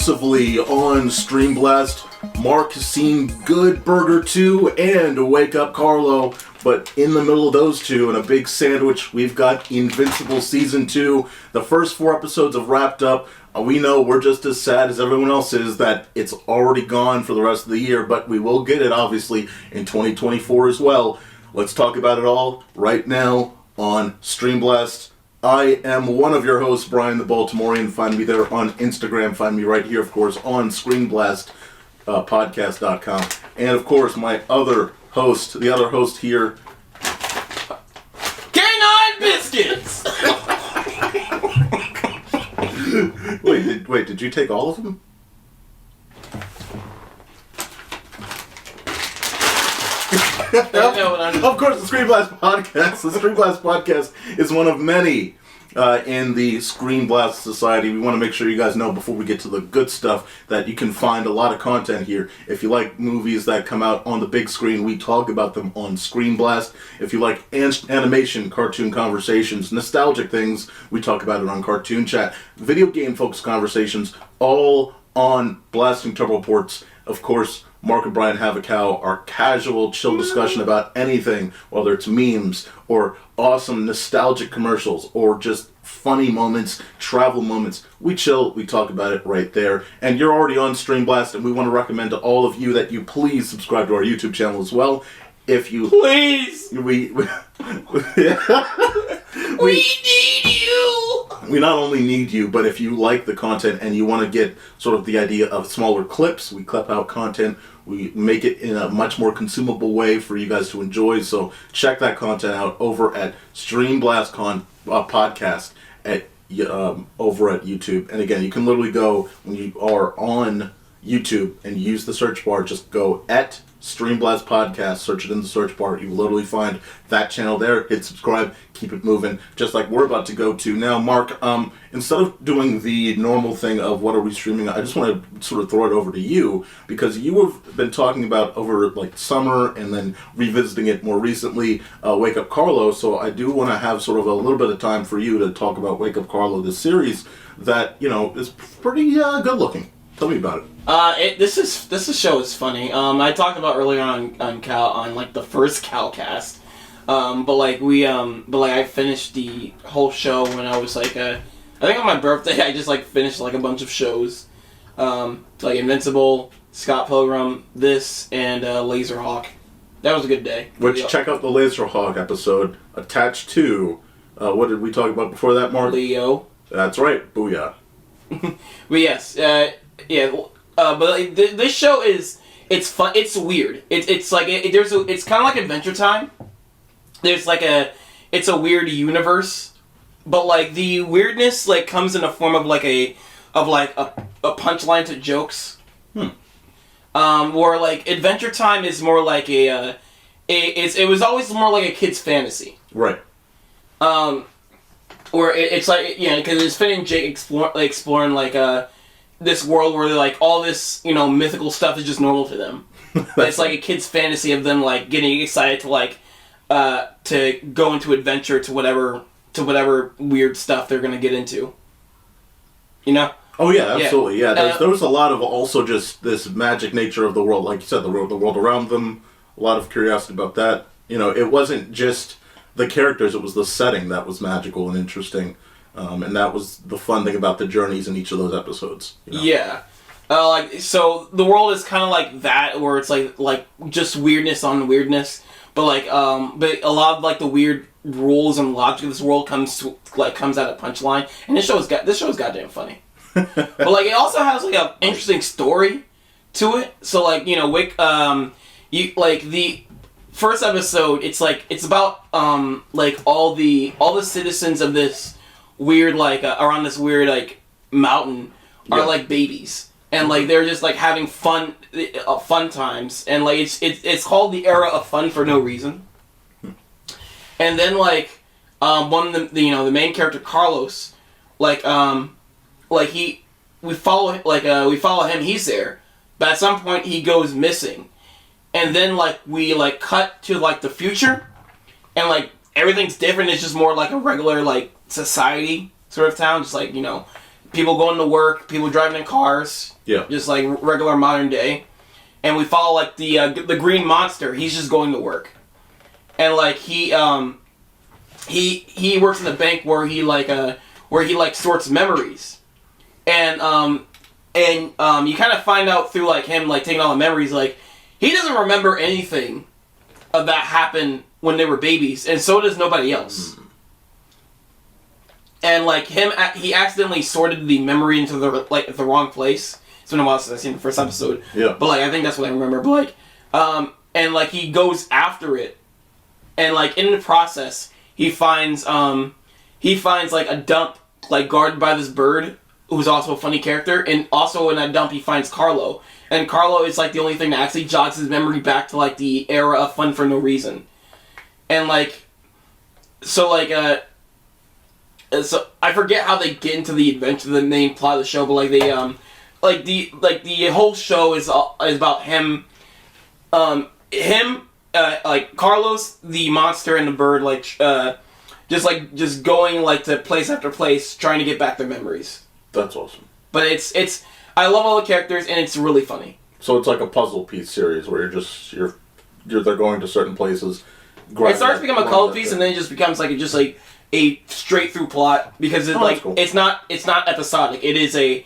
exclusively on StreamBlast. Mark has seen Good Burger 2 and Wake Up Carlo, but in the middle of those two, in a big sandwich, we've got Invincible Season 2. The first 4 episodes have wrapped up. We know we're just as sad as everyone else is that it's already gone for the rest of the year, but we will get it, obviously, in 2024 as well. Let's talk about it all right now on StreamBlast. I am one of your hosts, Bryan the Baltimorean. Find me there on Instagram. Find me right here, of course, on StreamBlast, podcast.com. And, of course, my other host, the other host here. Canine Biscuits! Wait, did you take all of them? Of course, the StreamBlast podcast. The StreamBlast podcast is one of many in the StreamBlast Society. We want to make sure you guys know before we get to the good stuff that you can find a lot of content here. If you like movies that come out on the big screen, we talk about them on StreamBlast. If you like animation, cartoon conversations, nostalgic things, we talk about it on Cartoon Chat. Video game focused conversations, all on Blasting Turbo Ports. Of course, Mark and Bryan Have a Cow, our casual, chill discussion about anything, whether it's memes or awesome nostalgic commercials or just funny moments, travel moments. We chill, we talk about it right there. And you're already on StreamBlast, and we want to recommend to all of you that you please subscribe to our YouTube channel as well. If you please, we need you. We not only need you, but if you like the content and you want to get sort of the idea of smaller clips, we clip out content. We make it in a much more consumable way for you guys to enjoy. So check that content out over at StreamBlast podcast at over at YouTube. And again, you can literally go when you are on YouTube and use the search bar. Just go at StreamBlast Podcast, search it in the search bar. You will literally find that channel there. Hit subscribe, keep it moving, just like we're about to go to now. Mark, instead of doing the normal thing of what are we streaming, I just want to sort of throw it over to you, because you have been talking about over like summer and then revisiting it more recently, Wake Up Carlo. So I do want to have sort of a little bit of time for you to talk about Wake Up Carlo, this series that, you know, is pretty good looking. Tell me about it. This show is funny. I talked about earlier on Cal, on like the first Calcast, but I finished the whole show when I was like I think on my birthday I just like finished like a bunch of shows, like Invincible, Scott Pilgrim, this, and Laserhawk. That was a good day. Check out the Laserhawk episode attached to what did we talk about before that, Mark? Leo. That's right. Booyah. But yes, yeah. But like, this show it's fun. It's weird. It's like it's kind of like Adventure Time. There's like it's a weird universe, but like the weirdness like comes in the form of a punchline to jokes. Where like Adventure Time is more like it was always more like a kid's fantasy. Right. Or it's like, you know, because it's Finn and Jake exploring like this world where like all this, you know, mythical stuff is just normal to them. It's like a kid's fantasy of them like getting excited to like to go into adventure to whatever weird stuff they're gonna get into. You know? Oh yeah, absolutely. Yeah, there was a lot of also just this magic nature of the world, like you said, the world around them. A lot of curiosity about that. You know, it wasn't just the characters; it was the setting that was magical and interesting. And that was the fun thing about the journeys in each of those episodes. You know? Yeah. Like, so the world is kind of like that, where it's like just weirdness on weirdness, but like but a lot of like the weird rules and logic of this world comes out of punchline, and this show is goddamn funny. But like it also has like an interesting story to it. So like, you know, you like the first episode, it's about like all the citizens of this weird like around this weird like mountain are like babies, and like they're just like having fun times, and like it's called the era of fun for no reason. And then like one of the main character Carlos, we follow him, he's there, but at some point he goes missing, and then like we like cut to like the future, and like everything's different. It's just more like a regular like society sort of town, just like, you know, people going to work, people driving in cars. Yeah. Just like regular modern day. And we follow like the green monster. He's just going to work. And like he works in the bank where he sorts memories. And you kind of find out through like him like taking all the memories, like he doesn't remember anything of that happened when they were babies, and so does nobody else. And like he accidentally sorted the memory into the wrong place. It's been a while since I've seen the first episode. Yeah. But like I think that's what I remember. But like and like he goes after it, and like in the process he finds like a dump like guarded by this bird who's also a funny character, and also in that dump he finds Carlo. And Carlo is like the only thing that actually jogs his memory back to like the era of Fun for No Reason. And like so I forget how they get into the adventure, the main plot of the show, but like they the whole show is about him like Carlos the monster and the bird just going like to place after place trying to get back their memories. That's awesome. But it's I love all the characters and it's really funny. So it's like a puzzle piece series where they're going to certain places. It starts to become a puzzle piece and then it just becomes like a straight through plot because it's cool. it's not episodic. It is a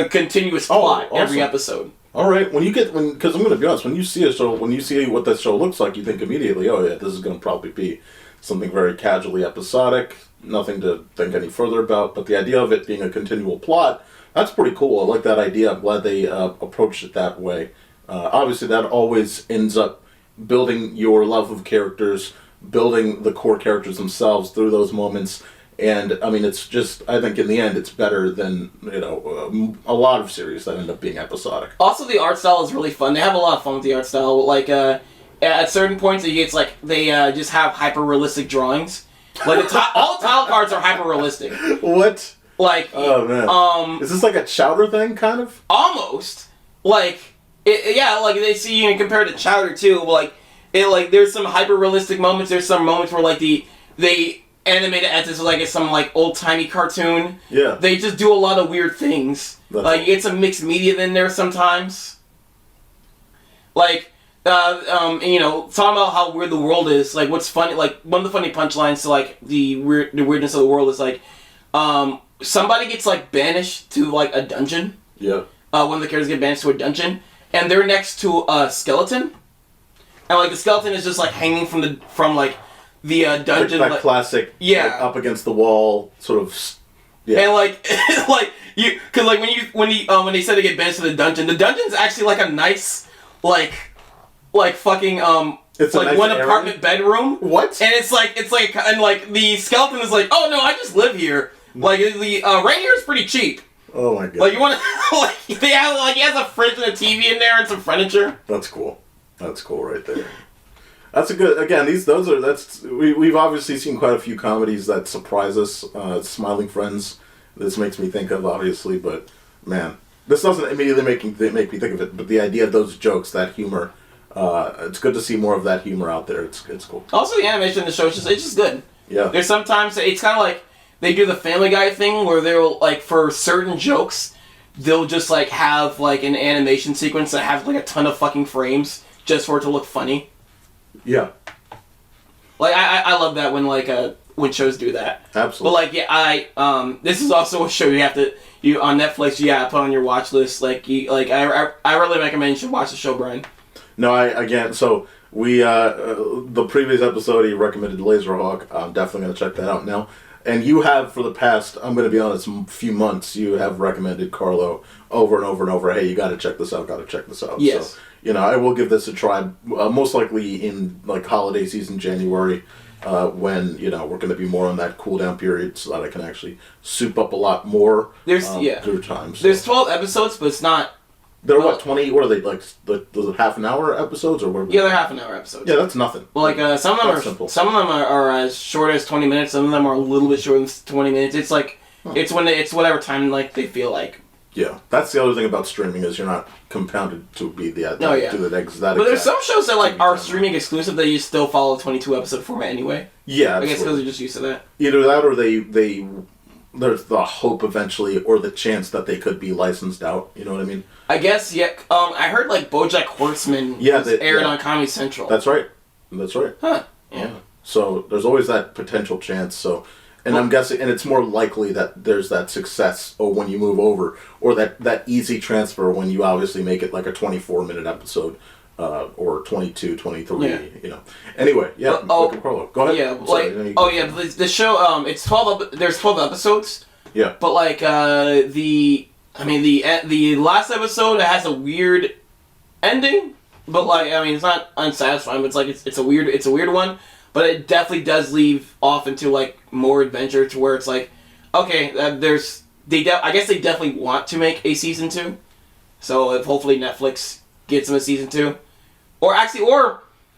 continuous plot every episode. All right, because I'm going to be honest, when you see a show, when you see what that show looks like, you think immediately, oh yeah, this is going to probably be something very casually episodic, nothing to think any further about. But the idea of it being a continual plot, that's pretty cool. I like that idea. I'm glad they approached it that way. Obviously, that always ends up building your love of characters, building the core characters themselves through those moments. And I mean, it's just, I think in the end, it's better than, a lot of series that end up being episodic. Also, the art style is really fun. They have a lot of fun with the art style. Like, at certain points, it's like they just have hyper-realistic drawings. Like, all the tile cards are hyper-realistic. What? Like, oh man. Is this like a Chowder thing, kind of? Almost. Like, like they see you compare it to Chowder too. Like, there's some hyper-realistic moments. There's some moments where like they animate it as like it's some like old-timey cartoon. Yeah. They just do a lot of weird things. It's a mixed media in there sometimes. Like, talking about how weird the world is. Like, what's funny? Like, one of the funny punchlines to like the weirdness of the world is like, somebody gets like banished to like a dungeon. Yeah. One of the characters get banished to a dungeon, and they're next to a skeleton, and like the skeleton is just like hanging from the dungeon. That classic. Yeah. Like, up against the wall, sort of. Yeah. And like because like when they said they get banished to the dungeon's actually like a nice like fucking it's like nice one apartment bedroom. What? And it's like and like the skeleton is like, oh no, I just live here. Like the rent here is pretty cheap. Oh my god. Like you want to like he has a fridge and a TV in there and some furniture. That's cool. That's cool right there. That's a good. Again, we've obviously seen quite a few comedies that surprise us. Smiling Friends. This makes me think of obviously, but man, this doesn't immediately make me think of it. But the idea of those jokes, that humor, it's good to see more of that humor out there. It's cool. Also, the animation in the show it's just good. Yeah. There's sometimes it's kind of like they do the Family Guy thing where they'll like for certain jokes, they'll just like have like an animation sequence that has like a ton of fucking frames just for it to look funny. Yeah. Like I love that when shows do that. Absolutely. But like this is also a show you on Netflix put on your watch list. Like I really recommend you should watch the show, Bryan. No, we the previous episode he recommended Laserhawk. I'm definitely gonna check that out now. And you have for the past, I'm gonna be honest, few months you have recommended Carlo over and over and over. Hey, you gotta check this out. Yes. So, I will give this a try. Most likely in like holiday season, January, when we're going to be more on that cool down period, so that I can actually soup up a lot more. Through time. So. There's 12 episodes, but it's not. They're 20? What are they like? The half an hour episodes or what? Yeah, they're half an hour episodes. Yeah, that's nothing. Well, like some of them simple. Some of them are as short as 20 minutes. Some of them are a little bit shorter than 20 minutes. It's like it's whatever time like they feel like. Yeah, that's the other thing about streaming is you're not compounded to be to the exact. But there's some shows that like are streaming exclusive that you still follow the 22 episode format anyway. Yeah, I guess because they're just used to that. Either that or they there's the hope eventually, or the chance that they could be licensed out. You know what I mean? I guess, yeah. I heard like BoJack Horseman was aired on Comedy Central. That's right. That's right. Huh. Yeah. So there's always that potential chance. So, and I'm guessing, and it's more likely that there's that success, or when you move over, or that easy transfer when you obviously make it like a 24-minute episode. Or 22, 23, you know. Anyway, Carlo, go ahead. Yeah, the show, it's 12, there's 12 episodes. Yeah. But, like, the last episode has a weird ending, but, like, I mean, it's not unsatisfying, but it's, like, it's a weird one, but it definitely does leave off into, like, more adventure to where it's, like, okay, I guess they definitely want to make a season 2, so if hopefully Netflix gets them a season 2. I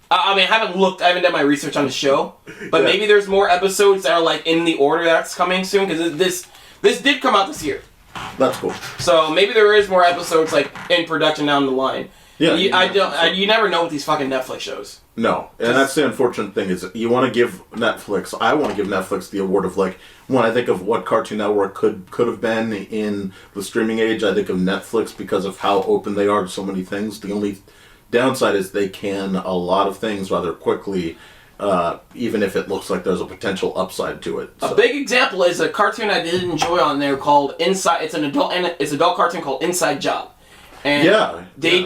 haven't done my research on the show, but maybe there's more episodes that are like in the order that's coming soon, because this did come out this year. That's cool. So maybe there is more episodes like in production down the line. Yeah, you never know with these fucking Netflix shows. No, and that's the unfortunate thing is you want to give Netflix. I want to give Netflix the award of like when I think of what Cartoon Network could have been in the streaming age. I think of Netflix because of how open they are to so many things. The only downside is they can a lot of things rather quickly, even if it looks like there's a potential upside to it. So. A big example is a cartoon I did enjoy on there called Inside. It's an adult cartoon called Inside Job, and they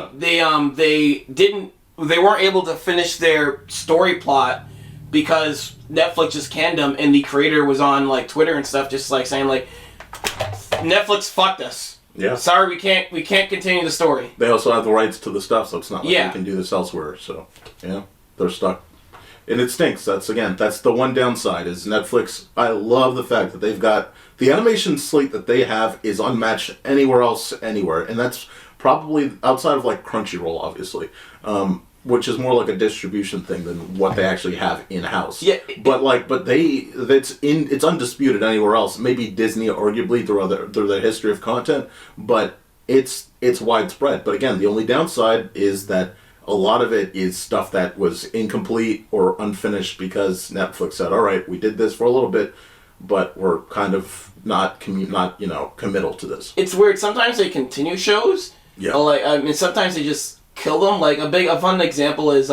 weren't able to finish their story plot because Netflix just canned them, and the creator was on like Twitter and stuff, just like saying like Netflix fucked us. Yeah. Sorry, we can't continue the story. They also have the rights to the stuff, so it's not like they can do this elsewhere. So, they're stuck. And it stinks. That's the one downside is Netflix. I love the fact that they've got the animation slate that they have is unmatched anywhere else, anywhere. And that's probably outside of like Crunchyroll, obviously. Which is more like a distribution thing than what they actually have in-house. Yeah. It's undisputed anywhere else. Maybe Disney, arguably, through their history of content, but it's widespread. But again, the only downside is that a lot of it is stuff that was incomplete or unfinished because Netflix said, all right, we did this for a little bit, but we're kind of not committal to this. It's weird. Sometimes they continue shows. Yeah. Sometimes they just kill them. Like a fun example is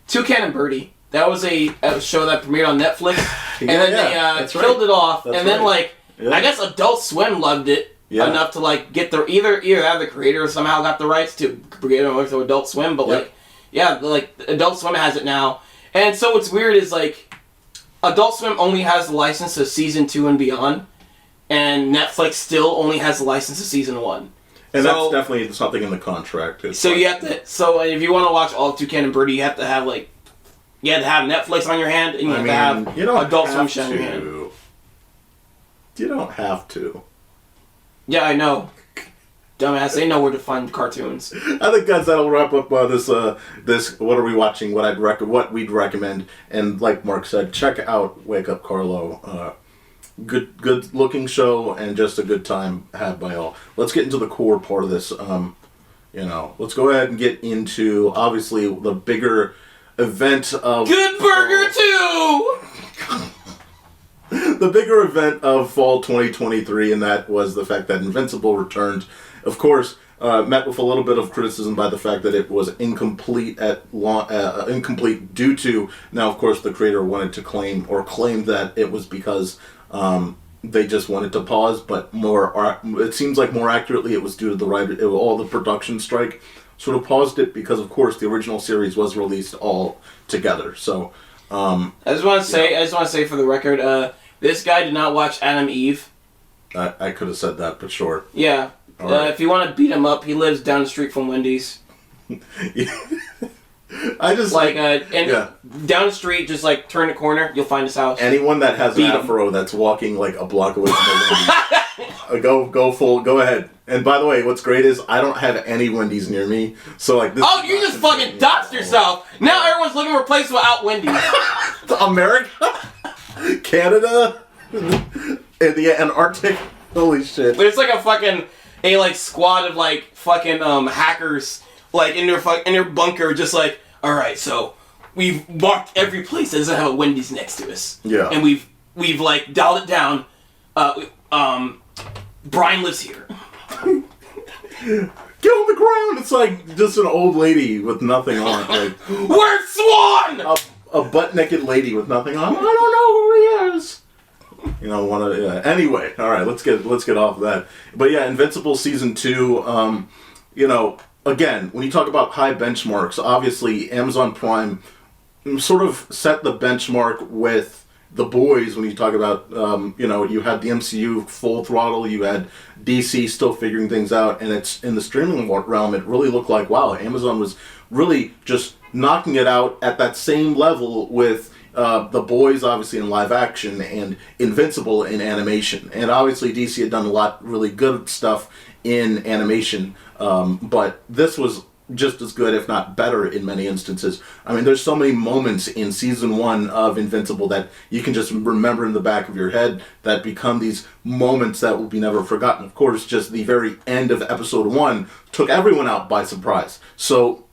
Toucan and Birdie. That was a show that premiered on Netflix, and then they killed it off. That's then I guess Adult Swim loved it enough to like get the either have the creator somehow got the rights to bring it over to Adult Swim, but Adult Swim has it now. And so what's weird is like Adult Swim only has the license to season 2 and beyond, and Netflix still only has the license to season 1. And that's definitely something in the contract. So you have to. So if you want to watch all of Toucan and Birdie, you have to have Netflix on your hand, and you have to have Adult Swim on your hand. You don't have to. Yeah, I know. Dumbass, they know where to find cartoons. I think, guys, that'll wrap up this. What are we watching? What we'd recommend. And like Mark said, check out Wake Up Carlo. Good looking show and just a good time had by all. Let's get into the core part of this. Let's go ahead and get into obviously the bigger event of Good Burger 2. The bigger event of fall 2023, and that was the fact that Invincible returned. Of course, met with a little bit of criticism by the fact that it was incomplete incomplete due to now. Of course, the creator wanted to claim that it was because. They just wanted to pause, but it seems like more accurately it was due to all the production strike sort of paused it because, of course, the original series was released all together. So, I just want to say for the record, this guy did not watch Adam Eve. I could have said that, but sure. Yeah. Right. If you want to beat him up, he lives down the street from Wendy's. I just down the street, just like turn the corner, you'll find his house. Anyone that has an afro that's walking like a block away from the Wendy's, go ahead. And by the way, what's great is I don't have any Wendy's near me, so like this. Oh, you just fucking doxed yourself. Now everyone's looking for a place without Wendy's. America, Canada, and the Antarctic. Holy shit! There's like a squad of like fucking hackers like in their bunker, just like. All right, so we've marked every place that doesn't have a Wendy's next to us. Yeah. And we've like dialed it down. Bryan lives here. Get on the ground! It's like just an old lady with nothing on. Like, Where's Swan? a butt-naked lady with nothing on. I don't know who he is. You know, anyway, all right, let's get off of that. But yeah, Invincible season 2. You know, again, when you talk about high benchmarks, obviously Amazon Prime sort of set the benchmark with The Boys. When you talk about, you know, you had the MCU full throttle, you had DC still figuring things out, and it's in the streaming realm. It really looked like, wow, Amazon was really just knocking it out at that same level with The Boys, obviously, in live action, and Invincible in animation. And obviously DC had done a lot really good stuff in animation, but this was just as good, if not better, in many instances. I mean, there's so many moments in season 1 of Invincible that you can just remember in the back of your head that become these moments that will be never forgotten. Of course, just the very end of episode 1 took everyone out by surprise. So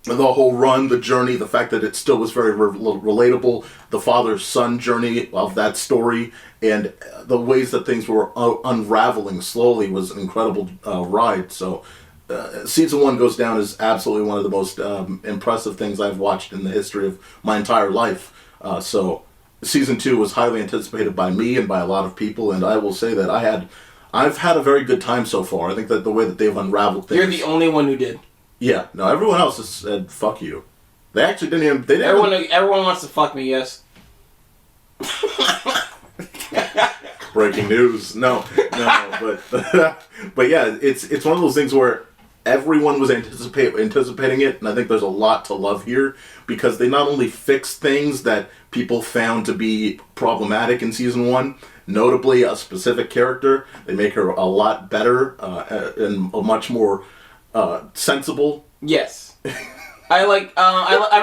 the whole run, the journey, the fact that it still was very relatable, the father-son journey of that story, and the ways that things were unraveling slowly was an incredible ride. So season 1 goes down as absolutely one of the most impressive things I've watched in the history of my entire life. So season 2 was highly anticipated by me and by a lot of people, and I will say that I've had a very good time so far. I think that the way that they've unraveled things. You're the only one who did. Yeah, no, everyone else has said "fuck you." They actually didn't even. They didn't everyone wants to fuck me. Yes. Breaking news. No, but yeah, it's one of those things where everyone was anticipating it, and I think there's a lot to love here because they not only fixed things that people found to be problematic in season 1, notably a specific character. They make her a lot better and a much more sensible. Yes. I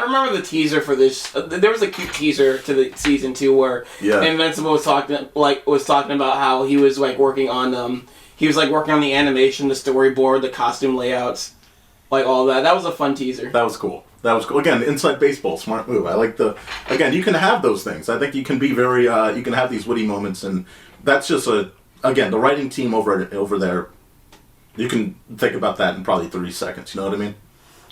remember the teaser for this. There was a cute teaser to the season 2 where Invincible was talking about how he was like working on the animation, the storyboard, the costume layouts, like all that. That was a fun teaser. That was cool. Again, inside baseball, smart move. I like again, you can have those things. I think you can be very you can have these witty moments, and that's just the writing team over there. You can think about that in probably 3 seconds. You know what I mean?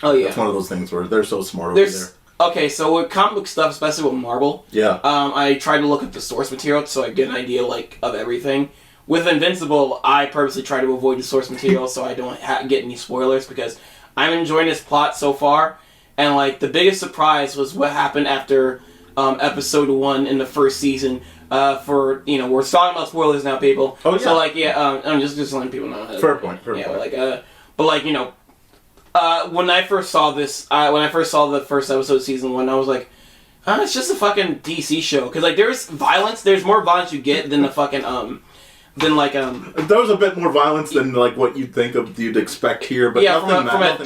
Oh yeah. It's one of those things where they're so smart over there. Okay, so with comic book stuff, especially with Marvel, I tried to look at the source material so I get an idea like of everything. With Invincible, I purposely try to avoid the source material so I don't get any spoilers because I'm enjoying this plot so far. And like the biggest surprise was what happened after episode 1 in the first season. We're talking about spoilers now, people. Oh yeah. So like I'm just letting people know. Fair point. When I first saw the first episode of season 1, I was like, it's just a fucking DC show. Because like there's more violence you get than the fucking There was a bit more violence than like what you'd expect here, but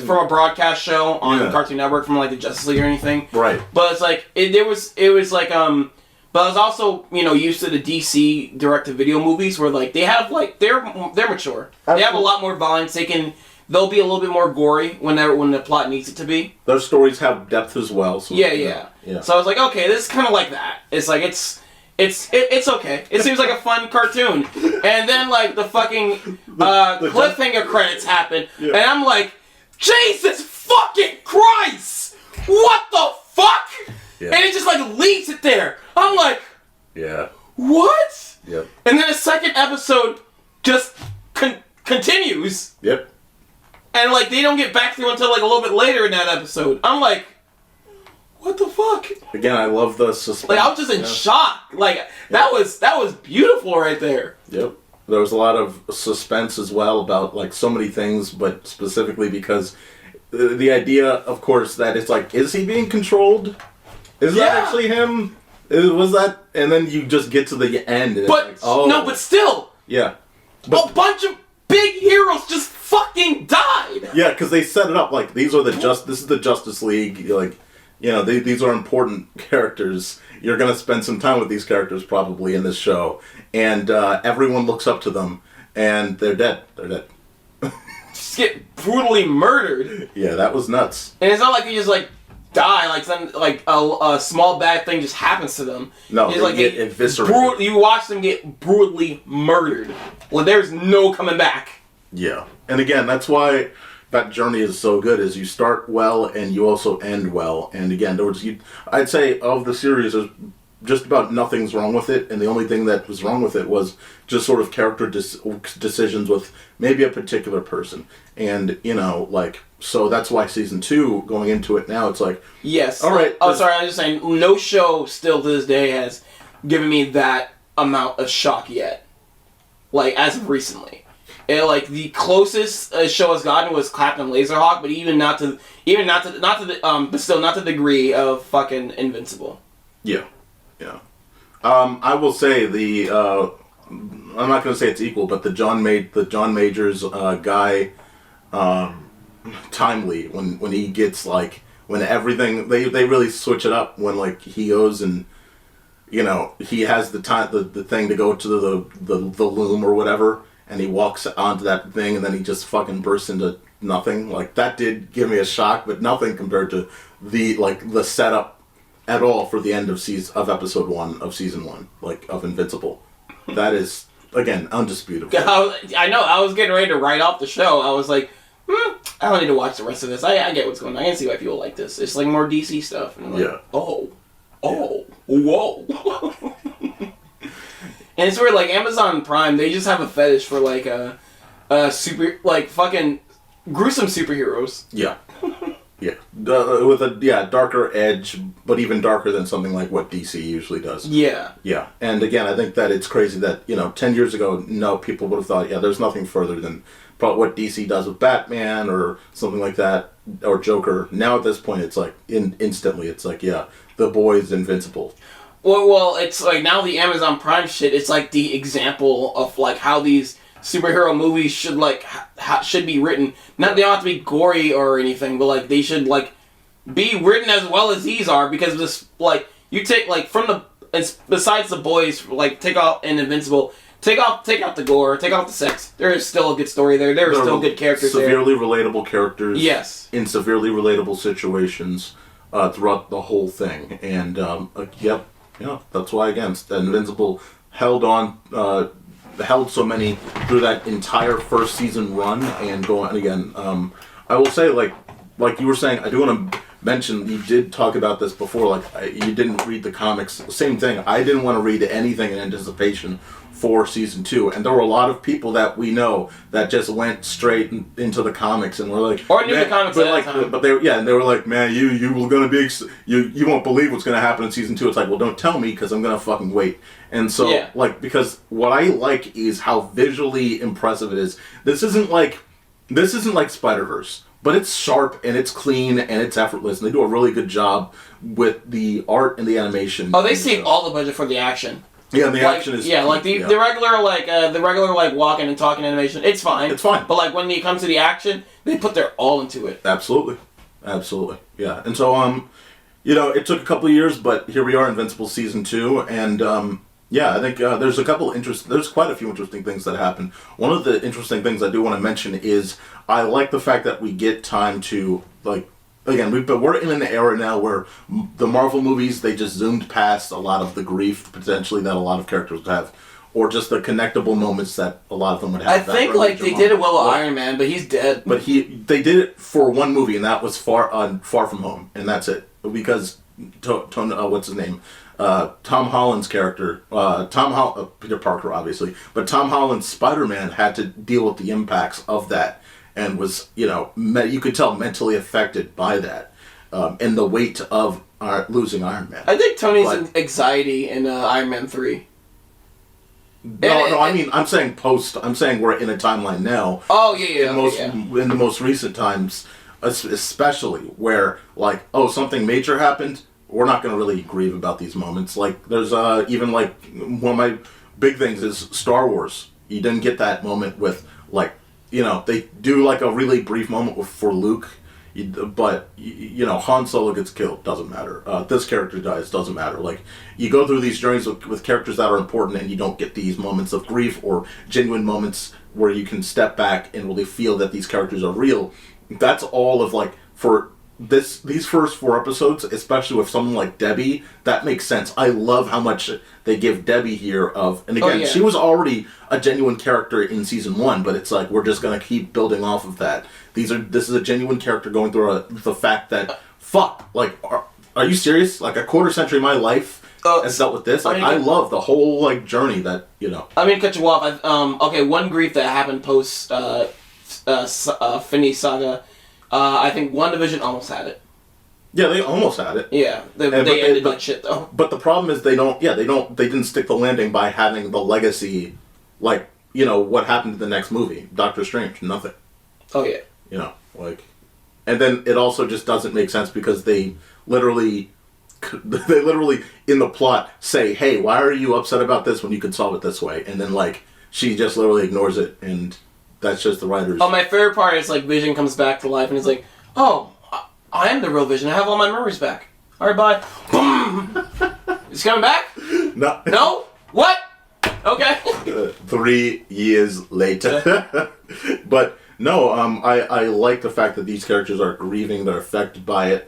from a broadcast show on Cartoon Network from like the Justice League or anything. Right. But it's like but I was also, used to the DC direct-to-video movies where, like, they have, like, they're mature. Absolutely. They have a lot more violence. They'll be a little bit more gory when the plot needs it to be. Their stories have depth as well. So yeah. So I was like, okay, this is kind of like that. It's like, it's okay. It seems like a fun cartoon. And then, like, the fucking cliffhanger credits happen. Yeah. And I'm like, Jesus fucking Christ! What the fuck? Yeah. And it just, like, leaves it there. I'm like, yeah. What? Yep. And then the second episode just continues. Yep. And, like, they don't get back to it until, like, a little bit later in that episode. I'm like, what the fuck? Again, I love the suspense. Like, I was just in shock. Like, that was beautiful right there. Yep. There was a lot of suspense as well about, like, so many things, but specifically because the idea, of course, that it's like, is he being controlled? Is that actually him? Was that? And then you just get to the end. And but it's like, no, but still. Yeah. But a bunch of big heroes just fucking died. Yeah, because they set it up like this is the Justice League. You're like, these are important characters. You're gonna spend some time with these characters probably in this show, and everyone looks up to them, and they're dead. They're dead. Just get brutally murdered. Yeah, that was nuts. And it's not like they just like die, like some like a small bad thing just happens to them. No, it's they like get eviscerated. You watch them get brutally murdered. Well, there's no coming back. Yeah, and again, that's why that journey is so good. Is you start well and you also end well. And again, I'd say of the series, there's just about nothing's wrong with it, and the only thing that was wrong with it was just sort of character decisions with maybe a particular person. And, so that's why season 2, going into it now, it's like... Yes. All right. Oh, sorry, I was just saying, no show still to this day has given me that amount of shock yet. Like, as of recently. The closest a show has gotten was Captain Laserhawk, but not to the degree of fucking Invincible. Yeah. Yeah. I will say I'm not going to say it's equal, but the John Majors guy, Timely, when he gets when everything they really switch it up when he goes and he has the thing to go to the loom or whatever, and he walks onto that thing and then he just fucking bursts into nothing. That did give me a shock, but nothing compared to the setup at all for the end of episode 1 of season 1, of Invincible. That is, again, undisputable. I know. I was getting ready to write off the show. I was like, I don't need to watch the rest of this. I get what's going on. I can see why people like this. It's more DC stuff. And I'm like, whoa. And it's weird. Amazon Prime, they just have a fetish for super fucking gruesome superheroes. Yeah. Yeah, with a darker edge, but even darker than something like what DC usually does. Yeah. Yeah, and again, I think that it's crazy that, 10 years ago, people would have thought, there's nothing further than probably what DC does with Batman or something like that, or Joker. Now at this point, it's instantly, it's the boy's invincible. Well, it's now the Amazon Prime shit, it's the example of how these superhero movies should should be written. Not they don't have to be gory or anything, but they should be written as well as these are, because this you take from the besides the boys take out an Invincible, take out the gore, take out the sex. There is still a good story there. There are still good characters there. Severely relatable characters. Yes. In severely relatable situations throughout the whole thing, and that's why again Invincible held so many through that entire first season run and go on again. I will say, like you were saying, I do want to mention, you did talk about this before, you didn't read the comics. Same thing, I didn't want to read anything in anticipation for season 2, and there were a lot of people that we know that just went straight into the comics and were like, or knew the comics at that time. But they were like, man, you were gonna be you won't believe what's gonna happen in season 2. It's well, don't tell me, because I'm gonna fucking wait. And so because what I like is how visually impressive it is. This isn't like Spider-Verse, but it's sharp and it's clean and it's effortless, and they do a really good job with the art and the animation. Oh, they save all the budget for the action. Yeah, and the action is... Yeah, the regular, walking and talking animation, it's fine. It's fine. But, when it comes to the action, they put their all into it. Absolutely. Yeah. And so, it took a couple of years, but here we are, Invincible Season 2, and, I think there's quite a few interesting things that happen. One of the interesting things I do want to mention is I like the fact that we get time to, again, we're in an era now where the Marvel movies, they just zoomed past a lot of the grief, potentially, that a lot of characters would have. Or just the connectable moments that a lot of them would have. I think, they did it well with Iron Man, but he's dead. But they did it for one movie, and that was Far From Home, and that's it. Because, what's his name? Tom Holland's character, Peter Parker, obviously, but Tom Holland's Spider-Man had to deal with the impacts of that. And was, you could tell, mentally affected by that, and the weight of losing Iron Man. I think Tony's anxiety in Iron Man 3. No, I mean, I'm saying we're in a timeline now. Oh, yeah. In the most recent times, especially, where, something major happened, we're not going to really grieve about these moments. There's even, one of my big things is Star Wars. You didn't get that moment with, they do a really brief moment for Luke, but Han Solo gets killed, doesn't matter. This character dies, doesn't matter. You go through these journeys with characters that are important, and you don't get these moments of grief or genuine moments where you can step back and really feel that these characters are real. That's all of for these first 4 episodes, especially with someone like Debbie, that makes sense. I love how much they give Debbie here and again, she was already a genuine character in season 1, but it's like we're just gonna keep building off of that. This is a genuine character going through the fact that are you serious? Like a quarter century of my life has dealt with this. Like I love the whole like journey that I mean, cut you off. Okay, one grief that happened post Finney Saga. I think WandaVision almost had it. Yeah, they almost had it. Yeah, they ended like shit though. But the problem is they didn't stick the landing by having the legacy, like what happened to the next movie, Doctor Strange, nothing. Oh yeah. And then it also just doesn't make sense because they literally in the plot say, hey, why are you upset about this when you could solve it this way? And then she just literally ignores it, and that's just the writers. Oh, my favorite part is Vision comes back to life and he's like, oh, I am the real Vision. I have all my memories back. Alright, bye. Boom! He's coming back? No. No? What? Okay. 3 years later. But no, I like the fact that these characters are grieving, they're affected by it.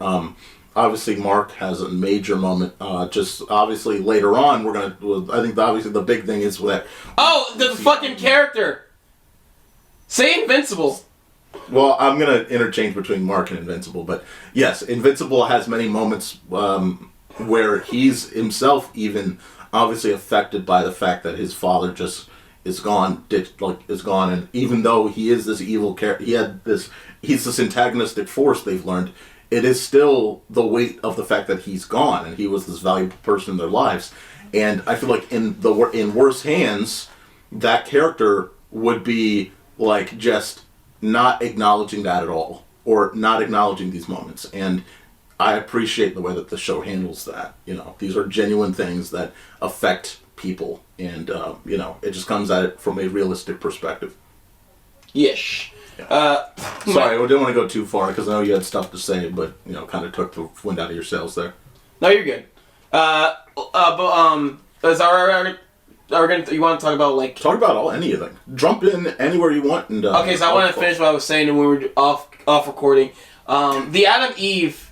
Obviously, Mark has a major moment. Just obviously later on, I think obviously the big thing is that. Oh, the fucking character. Say Invincible. Well, I'm gonna interchange between Mark and Invincible, but yes, Invincible has many moments where he's himself even obviously affected by the fact that his father just is gone, and even though he is this evil character, he's this antagonistic force they've learned. It is still the weight of the fact that he's gone, and he was this valuable person in their lives. And I feel like in worse hands, that character would be just not acknowledging that at all, or not acknowledging these moments. And I appreciate the way that the show handles that. These are genuine things that affect people, and it just comes at it from a realistic perspective. Yes. Yeah. Sorry, I didn't want to go too far because I know you had stuff to say, but kind of took the wind out of your sails there. No, you're good. Is you want to talk about talk about anything. Jump in anywhere you want and. Okay, so I want to finish what I was saying when we were off recording. The Adam Eve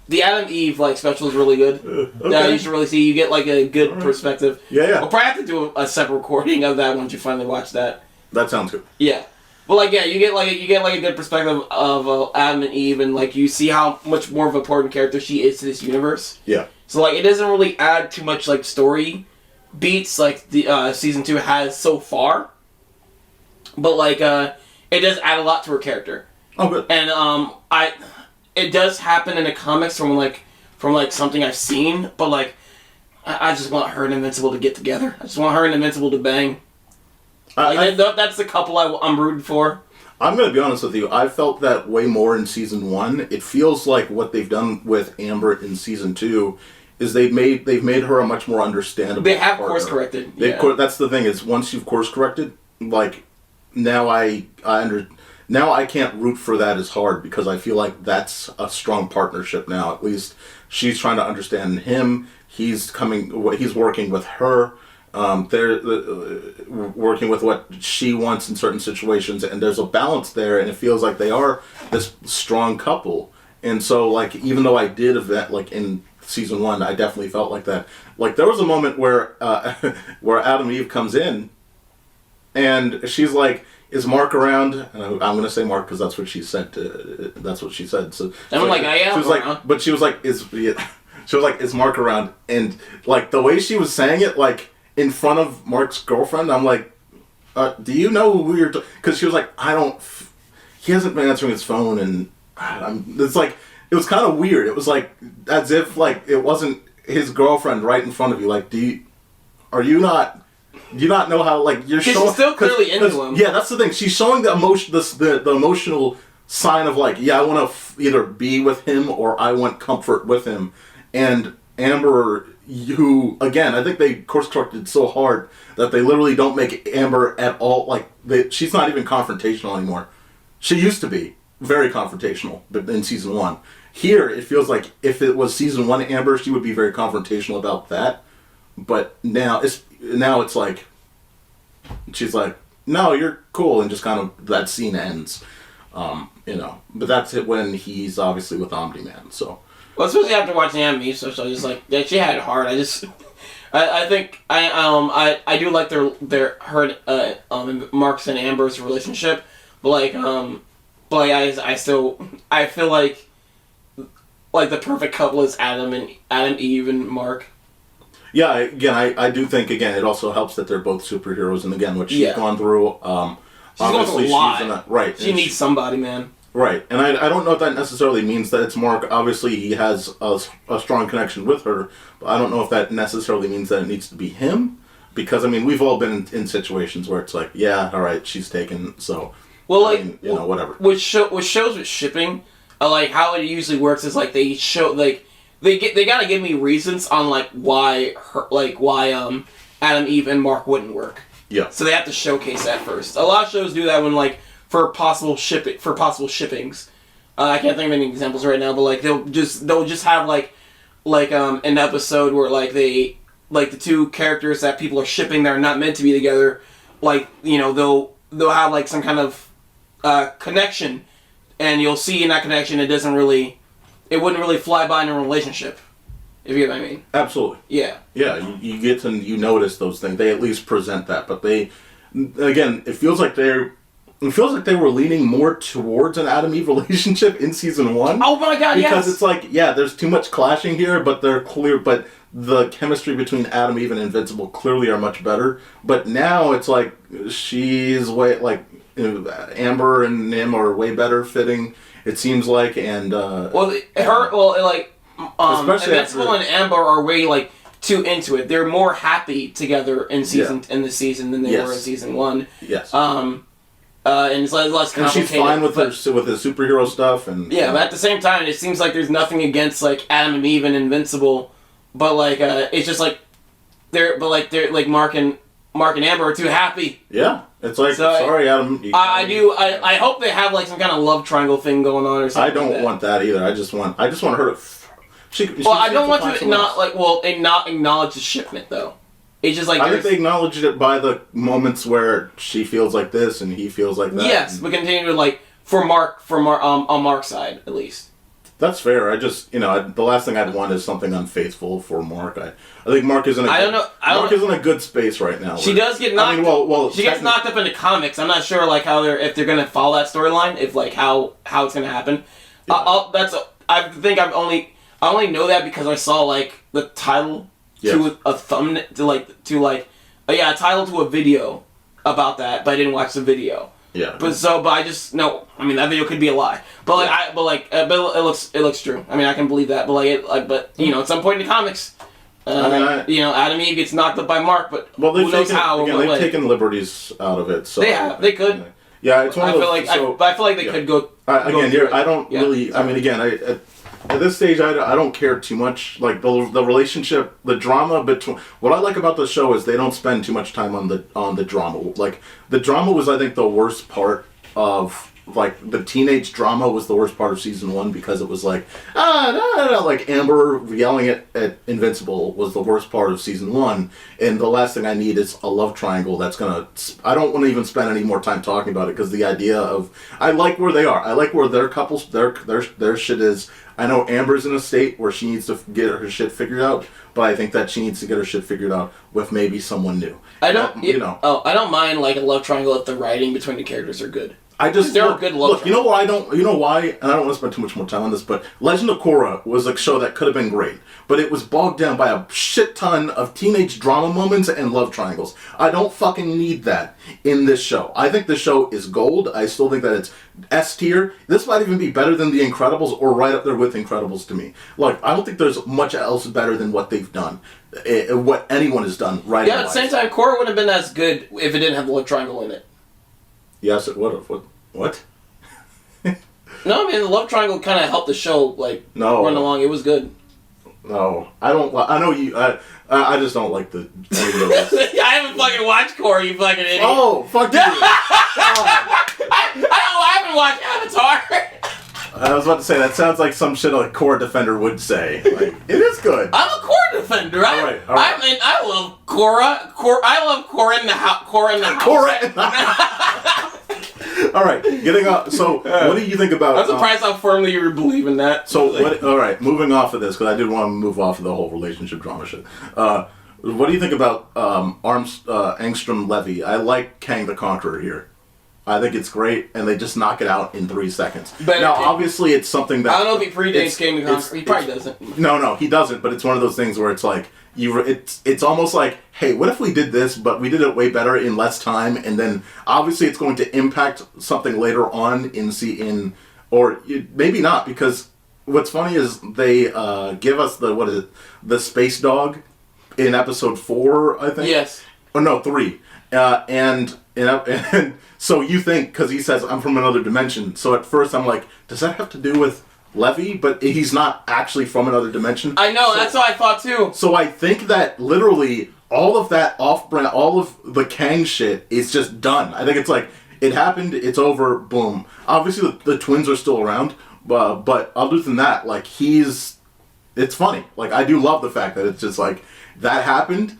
special is really good. Okay. You should really see. You get a good perspective. Yeah. We'll probably have to do a separate recording of that once you finally watch that. That sounds good. Yeah. Well, you get a good perspective of Adam and Eve, and you see how much more of an important character she is to this universe. Yeah. So it doesn't really add too much story beats the season 2 has so far, but it does add a lot to her character. Oh, good. And it does happen in the comics from something I've seen, but I just want her and Invincible to get together. I just want her and Invincible to bang. That's the couple I'm rooting for. I'm going to be honest with you. I felt that way more in season 1. It feels like what they've done with Amber in season 2 is they've made her a much more understandable. They have course corrected. That's the thing is once you've course corrected, now I can't root for that as hard because I feel like that's a strong partnership now. At least she's trying to understand him. He's working with her. They're working with what she wants in certain situations, and there's a balance there, and it feels like they are this strong couple. And so, even though I did in season 1, I definitely felt like that. There was a moment where where Adam Eve comes in, and she's like, "Is Mark around?" And I'm going to say Mark because that's what she said. That's what she said. So I'm I am. She was around. But she was like, "Is Mark around?" And the way she was saying it, in front of Mark's girlfriend, I'm like, do you know who you're because she was like, he hasn't been answering his phone, and it was kind of weird. It was as if it wasn't his girlfriend right in front of you. Do you not know how you're showing? She's still clearly into him. Yeah, that's the thing. She's showing the emotion, the emotional sign of I want to either be with him or I want comfort with him. And Amber, who again, I think they course corrected so hard that they literally don't make Amber at all she's not even confrontational anymore. She used to be very confrontational, but in season 1. Here, it feels like if it was season 1 Amber, she would be very confrontational about that. But now it's she's like, no, you're cool, and just kind of that scene ends. But that's it when he's obviously with Omni-Man. So. Well, especially after watching Anime, so just like yeah, she had it hard. I think I do like Mark's and Amber's relationship, but I feel like the perfect couple is Adam, Eve, and Mark. Yeah, again, I do think it also helps that they're both superheroes, and again, what she's gone through. She's going through a lot. Right. She needs somebody, man. Right, and I don't know if that necessarily means that it's Mark. Obviously, he has a strong connection with her, but I don't know if that necessarily means that it needs to be him. Because, I mean, we've all been in situations where it's like, yeah, all right, she's taken, so, whatever. With shows with shipping, how it usually works is, they show, they gotta give me reasons on, why Adam, Eve, and Mark wouldn't work. Yeah. So they have to showcase that first. A lot of shows do that when, for possible shippings. I can't think of any examples right now, but they'll just have an episode where the two characters that people are shipping that are not meant to be together, they'll have some kind of connection, and you'll see in that connection it wouldn't really fly by in a relationship. If you get what I mean. Absolutely. Yeah. Yeah, you get to notice those things. They at least present that, but it feels like they were leaning more towards an Adam Eve relationship in season 1. Oh my god, because it's there's too much clashing here, but they're clear. But the chemistry between Adam Eve and Invincible clearly are much better. But now it's she's way Amber and him are way better fitting. It seems like, and Invincible and Amber are way too into it. They're more happy together in this season than they were in season 1. Yes. And it's less complicated. And she's fine with the superhero stuff, and but at the same time, it seems like there's nothing against Adam and Eve and Invincible, but it's just they're Mark and Amber are too happy. Yeah, it's sorry, Adam. I hope they have some kind of love triangle thing going on or something. I don't want that either. I just want her to. I don't want to not acknowledge the shipment though. It's just I think they acknowledged it by the moments where she feels like this and he feels like that. Yes, but continue to for Mark on Mark's side at least. That's fair. I just the last thing I'd want is something unfaithful for Mark. I think Mark is in Mark is in a good space right now. She does get knocked. She gets knocked up into comics. I'm not sure if they're gonna follow that storyline. If how it's gonna happen. Yeah. I think I only know that because I saw the title. Yes. To a thumbnail, a title to a video about that, but I didn't watch the video. Yeah. But I just know. I mean, that video could be a lie, but it looks true. I mean, I can believe that, but at some point in the comics, Adam Eve gets knocked up by Mark, but who knows how? They've taken liberties out of it, so they have. They could. Yeah, it's one of those. I feel like they could go. I don't really. I mean, again, at this stage, I don't care too much. The relationship, the drama between. What I like about the show is they don't spend too much time on the drama. The drama was, I think, the worst part of. The teenage drama was the worst part of season 1 because it was Amber yelling at Invincible was the worst part of season 1, and the last thing I need is a love triangle that's gonna. I don't want to even spend any more time talking about it because the idea of I like where they are. I like where their couples their shit is. I know Amber's in a state where she needs to get her shit figured out, but I think that she needs to get her shit figured out with maybe someone new. I don't mind a love triangle if the writing between the characters are good. They're a good love. Look, you know why, and I don't want to spend too much more time on this, but Legend of Korra was a show that could have been great, but it was bogged down by a shit ton of teenage drama moments and love triangles. I don't fucking need that in this show. I think this show is gold. I still think that it's S tier. This might even be better than The Incredibles or right up there with Incredibles to me. I don't think there's much else better than what they've done. What anyone has done right now. Yeah, at the same time, Korra would have been as good if it didn't have the love triangle in it. Yes, it would have. What? No, I mean, the love triangle kind of helped the show, run along. It was good. No, I don't. I know you. I just don't like the. I haven't fucking watched Korra, you fucking idiot. Oh, fuck you. I haven't watched Avatar. I was about to say that sounds like some shit a Korra defender would say. It is good. I'm a Korra defender. All right. I mean, I love Korra. I love Korra in the house. Korra in the house. All right, getting up. So, what do you think about? I'm surprised how firmly you were believing that. So, what? All right, moving off of this because I did want to move off of the whole relationship drama shit. What do you think about Angstrom Levy? I like Kang the Conqueror here. I think it's great, and they just knock it out in 3 seconds. But now, obviously, it's something that I don't know if he predates Kang the Conqueror. He probably doesn't. No, he doesn't. But it's one of those things where it's like it's almost like, hey, what if we did this, but we did it way better in less time, and then obviously it's going to impact something later on or maybe not, because what's funny is they give us the space dog in episode 4, I think. Yes. Oh no, 3, and so you think, because he says I'm from another dimension. So at first I'm like, does that have to do with Levy? But he's not actually from another dimension. I know, that's what I thought too. So I think that literally all of that off-brand, all of the Kang shit is just done. I think it's like, it happened, it's over, boom. Obviously the twins are still around, but other than that, like it's funny. Like I do love the fact that it's just like, that happened,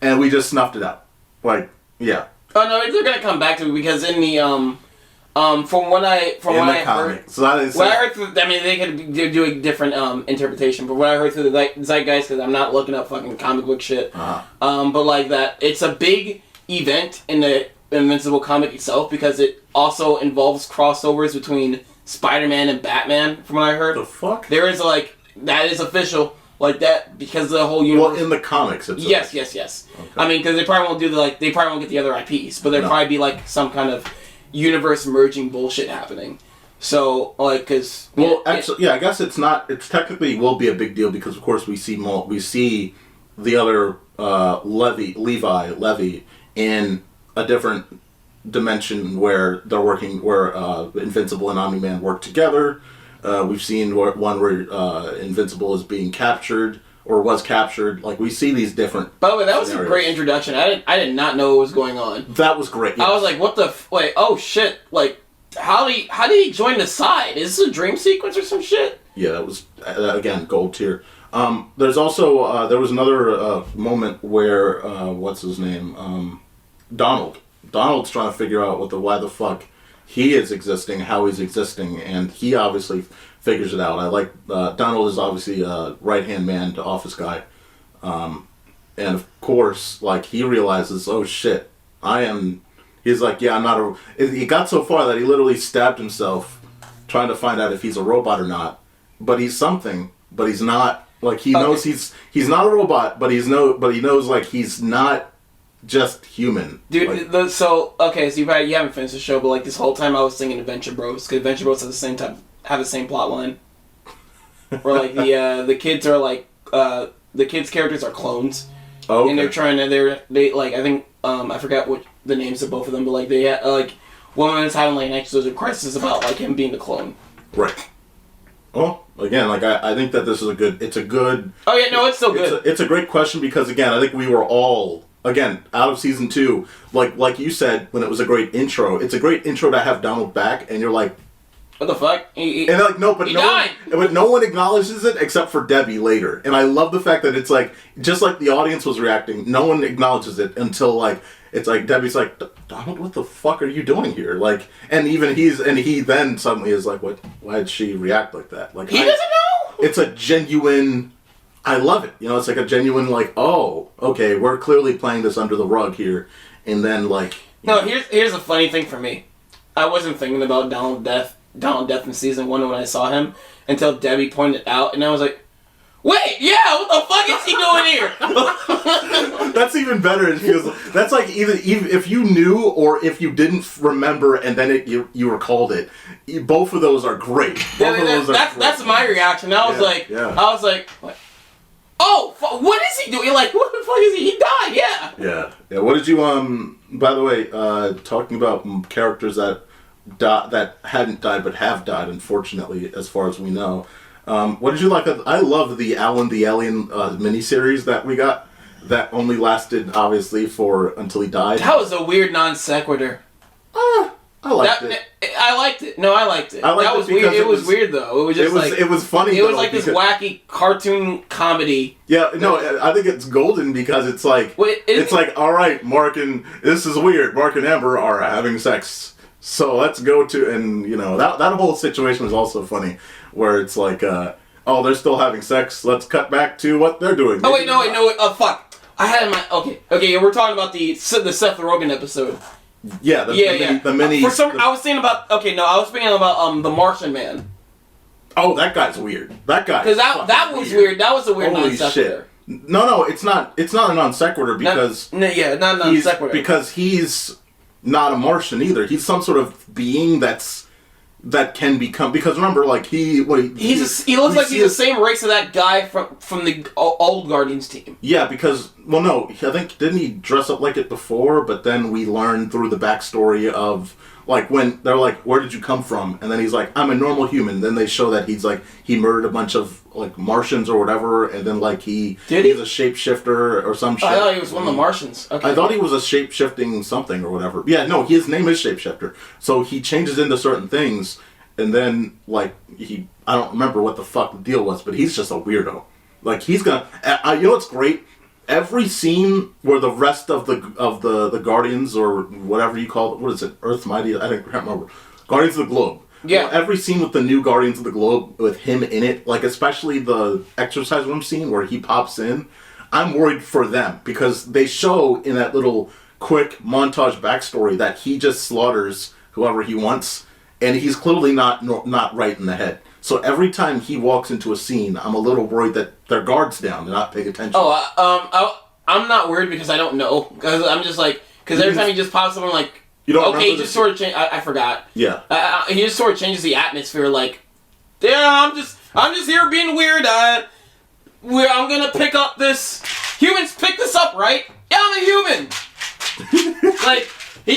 and we just snuffed it out. Like, yeah. Oh no, they're gonna come back to me because in the from what I heard, so that is what I heard through, I mean, they could do a different interpretation, but what I heard through the zeitgeist, because I'm not looking up fucking comic book shit, but like that, it's a big event in the Invincible comic itself because it also involves crossovers between Spider-Man and Batman. From what I heard, the fuck, there is like that is official. Like that, because the whole universe... Well, in the comics, it's... Yes. Okay. I mean, because they probably won't do they probably won't get the other IPs, but there'll probably be, like, some kind of universe-merging bullshit happening. So, like, because... Well, actually, I guess it's not... It's technically will be a big deal because, of course, we see the other Levi, in a different dimension where they're working... Where Invincible and Omni-Man work together. We've seen one where Invincible is being captured or was captured. Like, we see these different. By the way, that was a great introduction. I did not know what was going on. That was great. Yes. I was like, what the wait? Oh shit! Like, how did he join the side? Is this a dream sequence or some shit? Yeah, that was again gold tier. There's also there was another moment where what's his name? Donald's trying to figure out why the fuck he is existing, how he's existing, and he obviously figures it out. I like Donald is obviously a right-hand man to Office Guy, and of course, like he realizes, oh shit, he's like, yeah, I'm not a. He got so far that he literally stabbed himself trying to find out if he's a robot or not. But he's something, but he's not. Like he knows he's not a robot, but he knows like he's not just human, dude. Like, so you haven't finished the show, but like this whole time I was thinking Adventure Bros, because Adventure Bros have the same plot line, where like the kids are like the kids' characters are clones, and they're trying to they like I think I forgot what the names of both of them, but like they had like one is having like an existential crisis about like him being the clone. Right. Well, again, like I think that this is it's a good. Oh yeah, no, it's still good. It's a great question because again, I think we were all. Again, out of season 2, like you said, when it was a great intro, it's a great intro to have Donald back, and you're like, what the fuck? And they're like, no, but no one acknowledges it except for Debbie later. And I love the fact that it's like, just like the audience was reacting, no one acknowledges it until like, it's like Debbie's like, Donald, what the fuck are you doing here? Like, and even he then suddenly is like, what? Why did she react like that? Like he doesn't know. It's a genuine. I love it. You know, it's like a genuine, like, oh, okay, we're clearly playing this under the rug here. And then, like... No, here's a funny thing for me. I wasn't thinking about Donald Death in season 1 when I saw him until Debbie pointed it out, and I was like, wait, yeah, what the fuck is he doing here? That's even better. It feels that's like even if you knew or if you didn't remember and then you recalled it, both of those are great. That's my reaction. I was like, oh, what is he doing? Like, what the fuck is he? He died, yeah. Yeah. What did you, by the way, talking about characters that hadn't died but have died, unfortunately, as far as we know. What did you like? I love the Alan the Alien miniseries that we got that only lasted, obviously, until he died. That was a weird non sequitur. I liked it. I liked it. No, I liked it. That was weird. It was weird though. It was just it was funny. It was like this wacky cartoon comedy. Yeah, no, I think it's golden because it's like it's like, all right, Mark and this is weird. Mark and Amber are having sex So let's go to, and you know, that whole situation was also funny, where it's like, oh, they're still having sex. Let's cut back to what they're doing. Oh wait, no, fuck. I had in my okay. We're talking about the Seth Rogen episode. Yeah, the mini. I was thinking about. Okay, no, I was thinking about the Martian Man. Oh, that guy's weird. That guy. Because that was weird. That was a weird non sequitur. No, it's not. It's not a non sequitur because not non sequitur. Because he's not a Martian either. He's some sort of being that can become. Because remember, like he looks like he's the same race as that guy from the old Guardians team. Yeah, because no, I think didn't he dress up like it before? But then we learned through the backstory of. Like, when they're like, where did you come from? And then he's like, I'm a normal human. Then they show that he's like, he murdered a bunch of, like, Martians or whatever. And then, like, he's a shapeshifter or some shit. I thought he was one of the Martians. Okay. I thought he was a shape-shifting something or whatever. Yeah, no, his name is Shapeshifter. So he changes into certain things. And then, like, I don't remember what the fuck the deal was, but he's just a weirdo. Like, he's gonna, you know what's great? Every scene where the rest of the Guardians or whatever you call it, what is it, Earth Mighty? I can't remember. Guardians of the Globe. Yeah. Well, every scene with the new Guardians of the Globe with him in it, like especially the exercise room scene where he pops in, I'm worried for them because they show in that little quick montage backstory that he just slaughters whoever he wants, and he's clearly not right in the head. So every time he walks into a scene, I'm a little worried that their guard's down. They're not paying attention. I'm not worried because I don't know. Because I'm just like, because every time he just pops up, I'm like, you don't okay, he just sort of change. I forgot. Yeah. He just sort of changes the atmosphere. Like, yeah, I'm just here being weird. I'm gonna pick up this. Humans pick this up, right? Yeah, I'm a human. Like he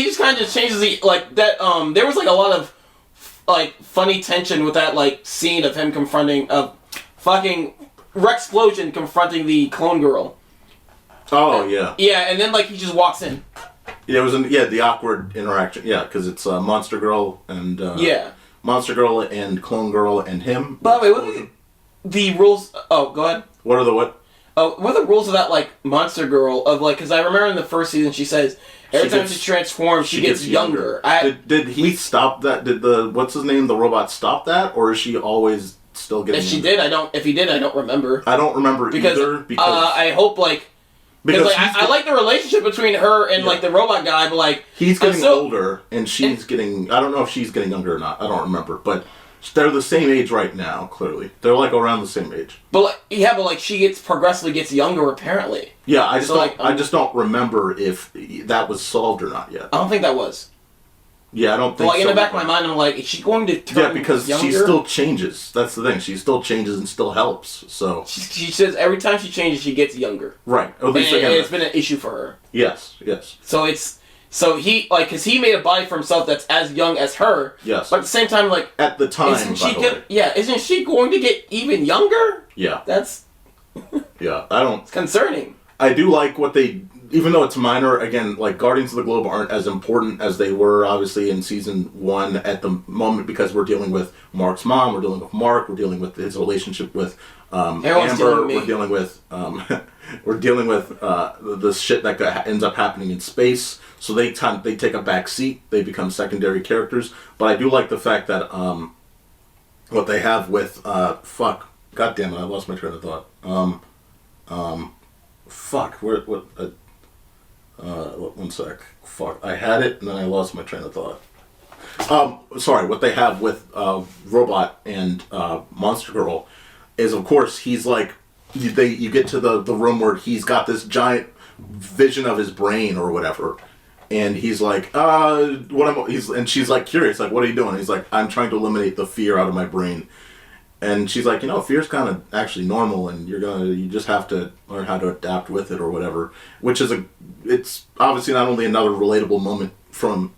just kind of just changes the like that. There was like a lot of like funny tension with that like scene of him confronting fucking Rexplosion confronting the clone girl. Oh yeah. Yeah, and then like he just walks in. Yeah, it was the awkward interaction. Yeah, because it's Monster Girl and Monster Girl and Clone Girl and him. By the way, what are the rules? Oh, go ahead. What are the what? What are the rules of that like Monster Girl of like? Because I remember in the first season she says every time she transforms she gets younger. Did he stop that? Did the what's his name the robot stop that, or is she always still getting? If she did, I don't. If he did, I don't remember. I don't remember either. Because I hope like. Because like, I like the relationship between her and like the robot guy, but like he's getting older and she's getting. I don't know if she's getting younger or not. I don't remember, but they're the same age right now. Clearly, they're like around the same age. But like she progressively gets younger apparently. Yeah, I just don't remember if that was solved or not yet. I don't think that was. Yeah, I don't think. Like in the back of my mind, I'm like, is she going to turn because younger? She still changes. That's the thing. She still changes and still helps. So she says every time she changes, she gets younger. Right. At least it's been an issue for her. Yes. So he like because he made a body for himself that's as young as her. Yes. But at the same time, like at the time, isn't she going to get even younger? Yeah. That's. Yeah, I don't. It's concerning. I do like what they. Even though it's minor, again, like Guardians of the Globe aren't as important as they were, obviously, in Season 1 at the moment because we're dealing with Mark's mom, we're dealing with Mark, we're dealing with his relationship with Amber, we're dealing with the shit that ends up happening in space. So they take a back seat, they become secondary characters. But I do like the fact that what they have with God damn it, I lost my train of thought. One sec. Fuck. I had it and then I lost my train of thought. Sorry, what they have with Robot and Monster Girl is, of course, he's like, you get to the room where he's got this giant vision of his brain or whatever, and he's like, and she's like curious, like, what are you doing? And he's like, I'm trying to eliminate the fear out of my brain. And she's like, fear's kind of actually normal, and you just have to learn how to adapt with it or whatever. Which is it's obviously not only another relatable moment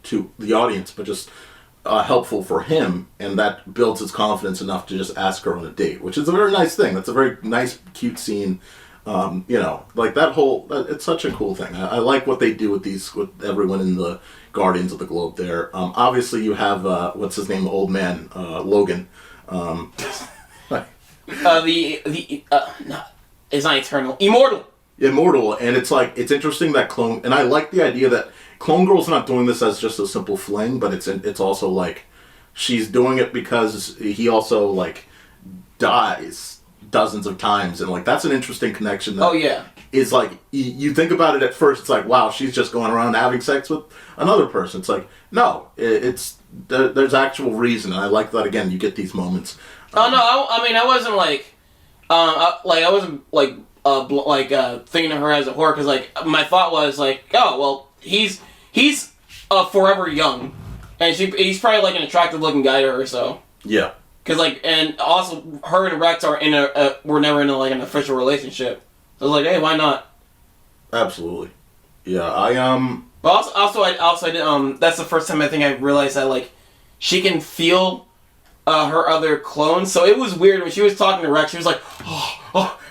to the audience, but just helpful for him, and that builds his confidence enough to just ask her on a date, which is a very nice thing. That's a very nice, cute scene. Like that it's such a cool thing. I like what they do with everyone in the Guardians of the Globe there. Obviously you have, what's his name, the old man, Logan. No, it's not Eternal. Immortal. immortal, and it's like it's interesting that Clone, and I like the idea that Clone Girl's not doing this as just a simple fling, but it's also like she's doing it because he also like dies dozens of times, and like that's an interesting connection. That Oh yeah. is like you think about it at first, it's like wow, she's just going around having sex with another person. It's like no, there's actual reason, and I like that. Again, you get these moments. Oh no, I mean I wasn't like, I wasn't thinking of her as a whore because like my thought was like, oh well, he's forever young, and he's probably like an attractive looking guy to her, so Yeah. Because like, and also her and Rex are were never in like an official relationship, so I was like, hey, why not? Absolutely. Yeah, But I did, that's the first time I think I realized that like she can feel her other clones. So it was weird when she was talking to Rex. She was like,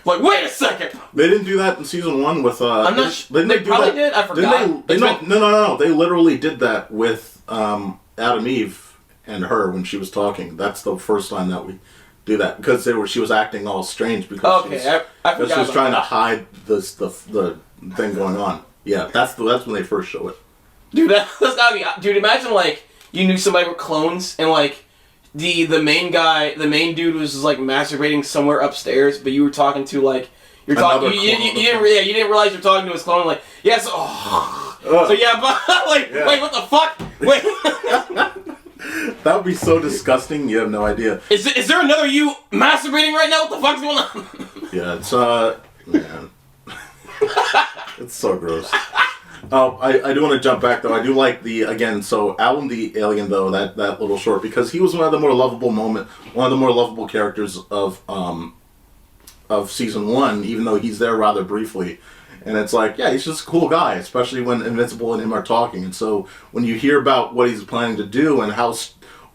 like wait a second. They didn't do that in season 1 with. I'm not sure. They probably did. I forgot. No. They literally did that with Adam Eve and her when she was talking. That's the first time that we do that because she was acting all strange because I forgot she was trying to hide the thing going on. Yeah, that's when they first show it. Dude, that's gotta be. Dude, imagine like you knew somebody with clones and like the main dude was just, like masturbating somewhere upstairs, but you were talking to like you're talking. You didn't realize you're talking to his clone. Like yes, so yeah, but like wait, what the fuck? Wait. That would be so disgusting. You have no idea. Is there another you masturbating right now? What the fuck's going on? Yeah, it's man. It's so gross. I do want to jump back though. I do like so Alan the alien though, that little short, because he was one of the more lovable characters of season 1, even though he's there rather briefly. And it's like, yeah, he's just a cool guy, especially when Invincible and him are talking. And so when you hear about what he's planning to do and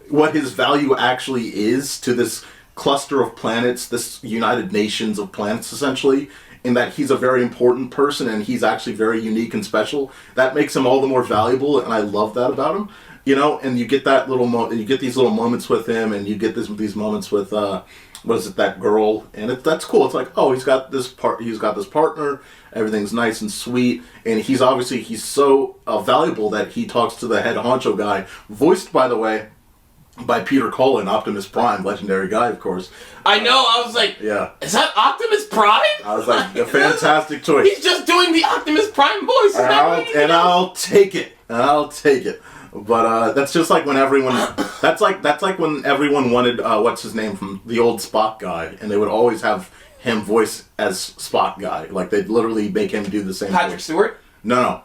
what his value actually is to this cluster of planets, this United Nations of planets essentially, in that he's a very important person and he's actually very unique and special, that makes him all the more valuable, and I love that about him. You know, and you get that you get these little moments with him, and you get these moments with that girl, and that's cool. It's like, oh, he's got this partner, everything's nice and sweet, and he's so valuable that he talks to the head honcho guy, voiced by the way by Peter Cullen, Optimus Prime, legendary guy, of course. I know. I was like, yeah, is that Optimus Prime? I was like, a fantastic choice. He's just doing the Optimus Prime voice. I'll take it. But that's just like when everyone. That's like when everyone wanted what's his name from the old Spock guy, and they would always have him voice as Spock guy. Like they'd literally make him do the same. Patrick Stewart? No.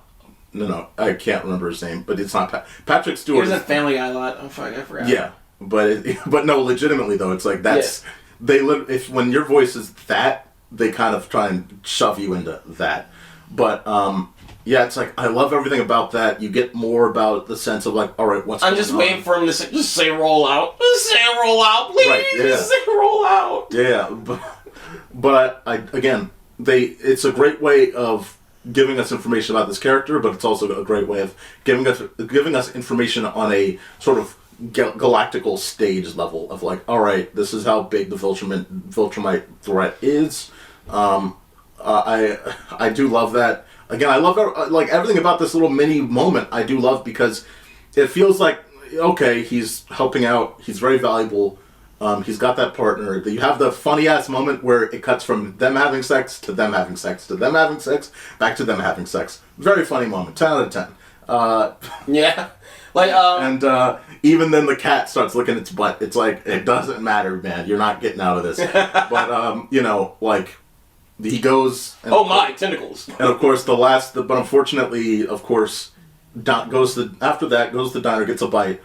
I can't remember his name, but it's not Patrick Stewart. He was a Family Guy a lot. Oh fuck, I forgot. Yeah, but no, legitimately though, it's like that's when your voice is that, they kind of try and shove you into that. But yeah, it's like I love everything about that. You get more about the sense of like, all right, what's going on? I'm just waiting for him to say roll out. Just say roll out, please. Right, yeah. Just say roll out. Yeah, but it's a great way of giving us information about this character, but it's also a great way of giving us information on a sort of galactical stage level of like, all right, this is how big the Viltrumite threat is. I do love that. Again, I love like everything about this little mini moment. I do love because it feels like, okay, he's helping out. He's very valuable. He's got that partner. You have the funny ass moment where it cuts from them having sex to them having sex to them having sex back to them having sex. Very funny moment. 10 out of 10. Yeah, like and even then the cat starts licking its butt. It's like, it doesn't matter, man. You're not getting out of this. But you know, like he goes. And, my tentacles. And of course but unfortunately, of course, goes to the diner, gets a bite.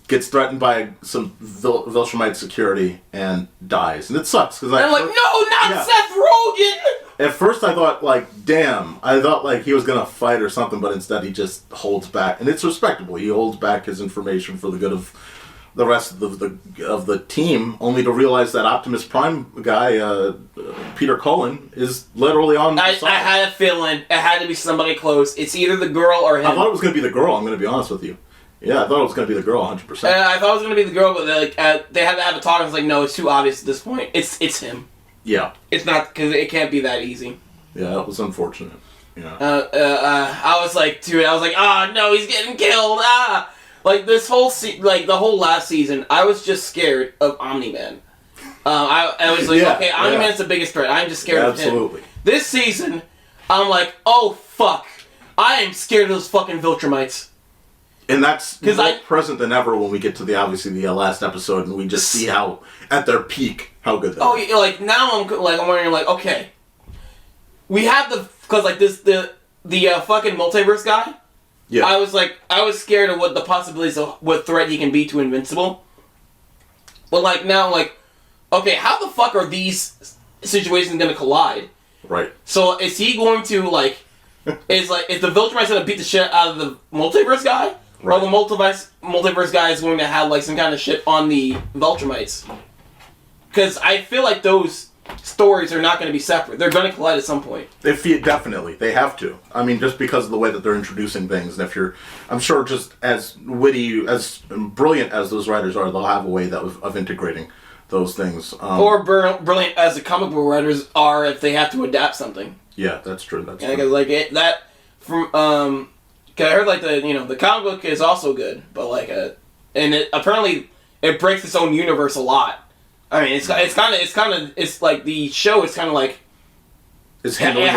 Gets threatened by some Viltrumite security and dies, and it sucks because I'm like, no, not Seth Rogen. At first, I thought like, damn, I thought like he was gonna fight or something, but instead he just holds back, and it's respectable. He holds back his information for the good of the rest of the team, only to realize that Optimus Prime guy, Peter Cullen, is literally on the side. I had a feeling it had to be somebody close. It's either the girl or him. I thought it was gonna be the girl. I'm gonna be honest with you. Yeah, I thought it was going to be the girl, 100%. I thought it was going to be the girl, but they had to have a talk. I was like, no, it's too obvious at this point. It's him. Yeah. It's not, because it can't be that easy. Yeah, that was unfortunate. Yeah. I was like, dude, oh no, he's getting killed. Ah, like this whole like the whole last season, I was just scared of Omni-Man. I was like, okay, Omni-Man's the biggest threat. I'm just scared of him. Absolutely. This season, I'm like, oh fuck, I am scared of those fucking Viltrumites. And that's more present than ever when we get to the last episode, and we just see how at their peak how good they are. Oh, yeah, like now I'm wondering, like, okay, we have because like the fucking multiverse guy. Yeah. I was scared of what the possibilities of what threat he can be to Invincible. But like now, like, okay, how the fuck are these situations gonna collide? Right. So is he going to like? is the Viltrumites gonna beat the shit out of the multiverse guy? Right. Or the multiverse guy is going to have like some kind of shit on the Viltrumites? Because I feel like those stories are not going to be separate. They're going to collide at some point. Definitely. They have to. I mean, just because of the way that they're introducing things. And I'm sure just as witty, as brilliant as those writers are, they'll have a way of integrating those things. Or brilliant as the comic book writers are if they have to adapt something. Yeah, that's true. That's true. Like cause I heard like the comic book is also good, but like apparently it breaks its own universe a lot. I mean, it's like the show is kind of like it's handling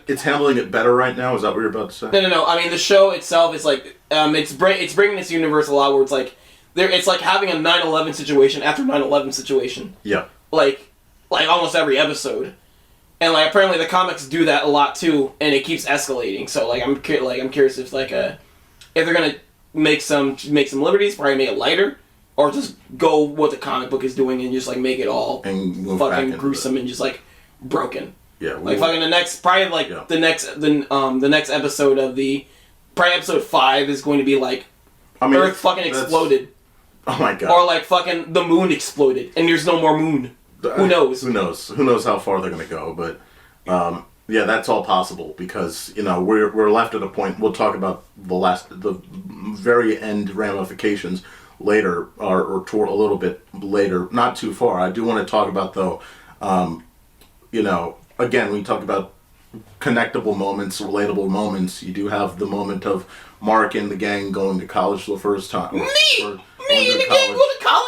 it's handling it better right now. Is that what you're about to say? No. I mean, the show itself is like it's bringing this universe a lot where it's like it's like having a 9/11 situation after 9/11 situation. Yeah. Like almost every episode. And like apparently the comics do that a lot too, and it keeps escalating. So like I'm curious if if they're gonna make some liberties, probably make it lighter, or just go what the comic book is doing and just like make it all and fucking gruesome and just like broken. Yeah, like fucking the next the next episode of probably episode 5 is going to be like Earth fucking exploded. Oh my god! Or like fucking the moon exploded and there's no more moon. Who knows? Who knows how far they're going to go? But yeah, that's all possible because we're left at a point. We'll talk about the very end ramifications later, or toward a little bit later. Not too far. I do want to talk about though. Again, we talk about connectable moments, relatable moments. You do have the moment of Mark and the gang going to college for the first time. Me and the gang go to college.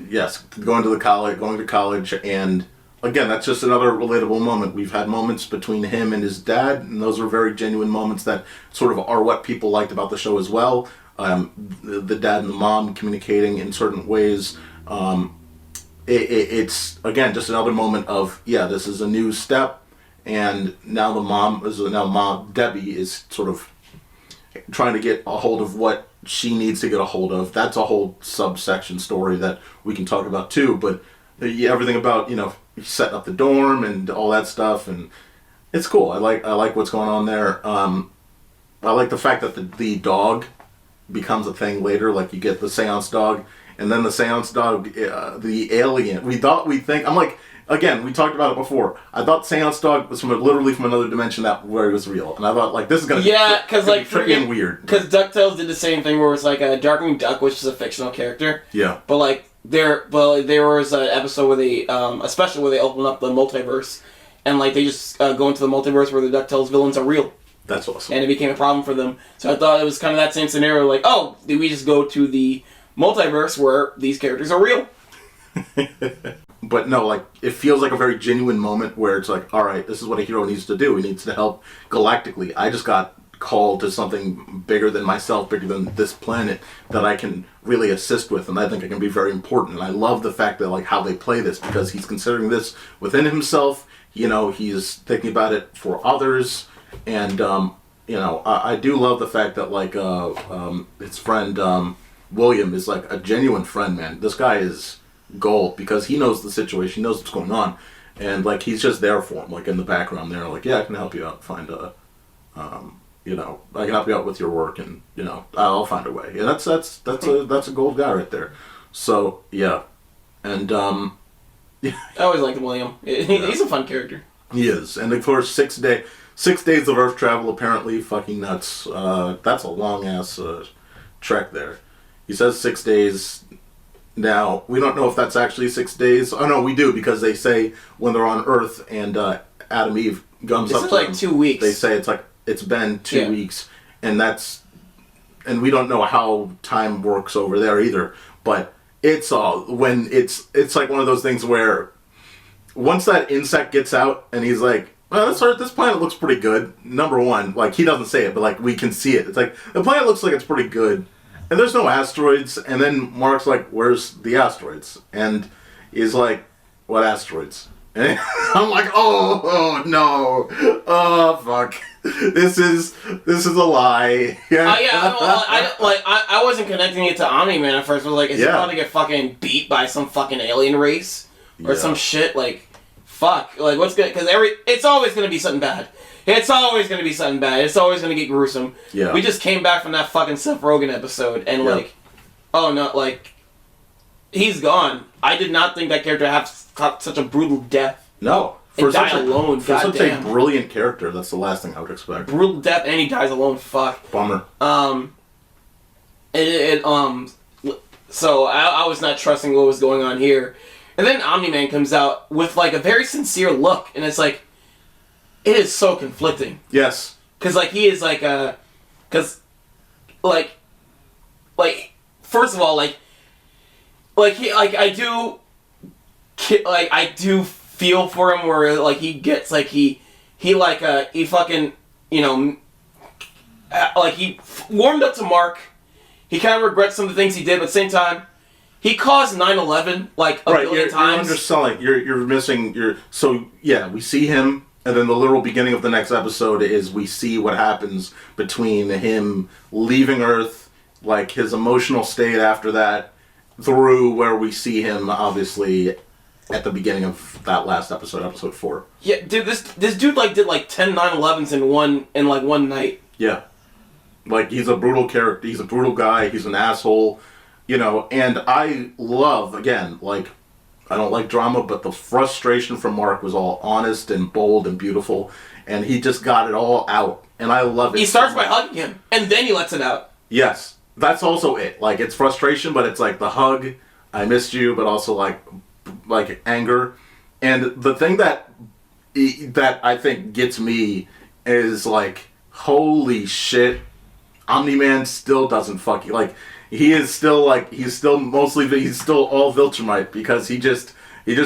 Yes, going to college, and again, that's just another relatable moment. We've had moments between him and his dad, and those are very genuine moments that sort of are what people liked about the show as well. The dad and the mom communicating in certain ways. It's again just another moment of this is a new step, and now mom Debbie is sort of trying to get a hold of what she needs to get a hold of. That's a whole subsection story that we can talk about too, but everything about setting up the dorm and all that stuff, and it's cool. I like what's going on there. I like the fact that the dog becomes a thing later. Like you get the seance dog, and then the seance dog, the alien. I'm like, again, we talked about it before. I thought seance dog was literally from another dimension where it was real, and I thought like this is gonna be trippy and weird. Because DuckTales did the same thing where it's like a Darkwing Duck, which is a fictional character. Yeah. But like there was an episode where they, especially where they open up the multiverse, and like they just go into the multiverse where the DuckTales villains are real. That's awesome. And it became a problem for them. So I thought it was kind of that same scenario, like, oh, did we just go to the multiverse where these characters are real? But no, like, it feels like a very genuine moment where it's like, alright, this is what a hero needs to do. He needs to help galactically. I just got called to something bigger than myself, bigger than this planet, that I can really assist with, and I think it can be very important. And I love the fact that, like, how they play this, because he's considering this within himself, he's thinking about it for others, and, I do love the fact that, like, his friend, William is, like, a genuine friend, man. This guy is gold, because he knows the situation, he knows what's going on, and like he's just there for him, like in the background there, like, yeah, I can help you out, find I can help you out with your work, and I'll find a way. Yeah, that's a gold guy right there. So yeah, and I always liked William. He's a fun character. He is, and of course 6 days of Earth travel, apparently fucking nuts. That's a long ass trek there. He says 6 days. Now, we don't know if that's actually 6 days. Oh, no, we do, because they say when they're on Earth and Adam Eve comes This up is to like him, 2 weeks. they say it's been 2 weeks, and we don't know how time works over there either. But it's like one of those things where once that insect gets out and he's like, well, this planet looks pretty good. Number one, like he doesn't say it, but like we can see it. It's like the planet looks like it's pretty good, and there's no asteroids. And then Mark's like, "Where's the asteroids?" And he's like, "What asteroids?" And I'm like, "Oh no, oh fuck, this is a lie." Yeah, I wasn't connecting it to Omni-Man at first. I was like, is he about to get fucking beat by some fucking alien race or some shit? Like. Fuck, like what's good? Because it's always gonna be something bad. It's always gonna be something bad. It's always gonna get gruesome. Yeah. We just came back from that fucking Seth Rogen episode, and like, oh no, like, he's gone. I did not think that character had such a brutal death. No, for such a brilliant character, that's the last thing I would expect. Brutal death, and he dies alone. Fuck. Bummer. So I was not trusting what was going on here. And then Omni-Man comes out with, like, a very sincere look, and it's like, it is so conflicting. Yes. Because, like, he is, like, first of all, I do feel for him where, like, he gets, like, he fucking, you know, like, he warmed up to Mark, he kind of regrets some of the things he did, but at the same time, he caused 9/11 like a billion times. You're underselling. You're missing. So yeah, we see him, and then the literal beginning of the next episode is we see what happens between him leaving Earth, like his emotional state after that, through where we see him obviously at the beginning of that last episode, episode 4. Yeah, dude, this dude like did like 10 9/11s in one night. Yeah, like he's a brutal character. He's a brutal guy. He's an asshole. You know, and I love, again, like, I don't like drama, but the frustration from Mark was all honest and bold and beautiful, and he just got it all out, and I love it. He starts by hugging him, and then he lets it out. Yes, that's also it. Like, it's frustration, but it's like the hug, I missed you, but also like anger. And the thing that I think gets me is like, holy shit, Omni-Man still doesn't fuck you. Like, he's still all Viltrumite, because he just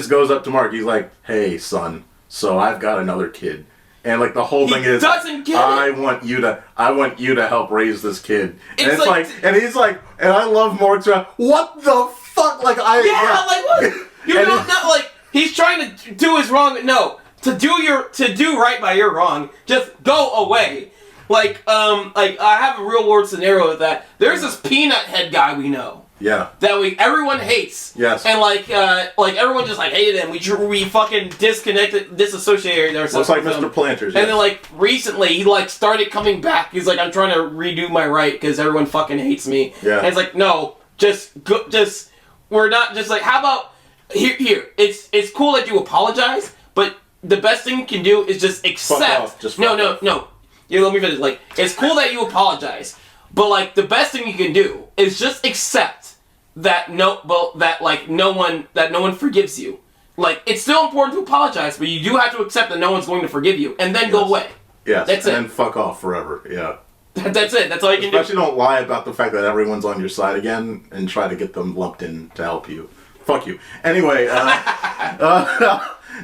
goes up to Mark. He's like, "Hey, son, so I've got another kid," and like the whole thing is, I want you to help raise this kid. And it's like, and he's like, and I love Mark's what the fuck, like like what? You don't know, like he's trying to do his wrong. No, to do right by your wrong, just go away. Like I have a real world scenario with that. There's this peanut head guy we know. Yeah. That everyone hates. Yes. And like everyone just like hated him. We fucking disassociated ourselves. Looks like Mr. Planters. And then like recently he like started coming back. He's like, I'm trying to redo my right because everyone fucking hates me. Yeah. And it's like, no, we're not just like, how about here? It's cool that you apologize, but the best thing you can do is just accept. Fuck off. Just fuck off. No. Yeah, let me finish. Like, it's cool that you apologize, but like the best thing you can do is just accept that no one forgives you. Like, it's still important to apologize, but you do have to accept that no one's going to forgive you, and then go away. Yes. That's it. And fuck off forever. Yeah. That's it. That's all you can do. Especially don't lie about the fact that everyone's on your side again and try to get them lumped in to help you. Fuck you. Anyway,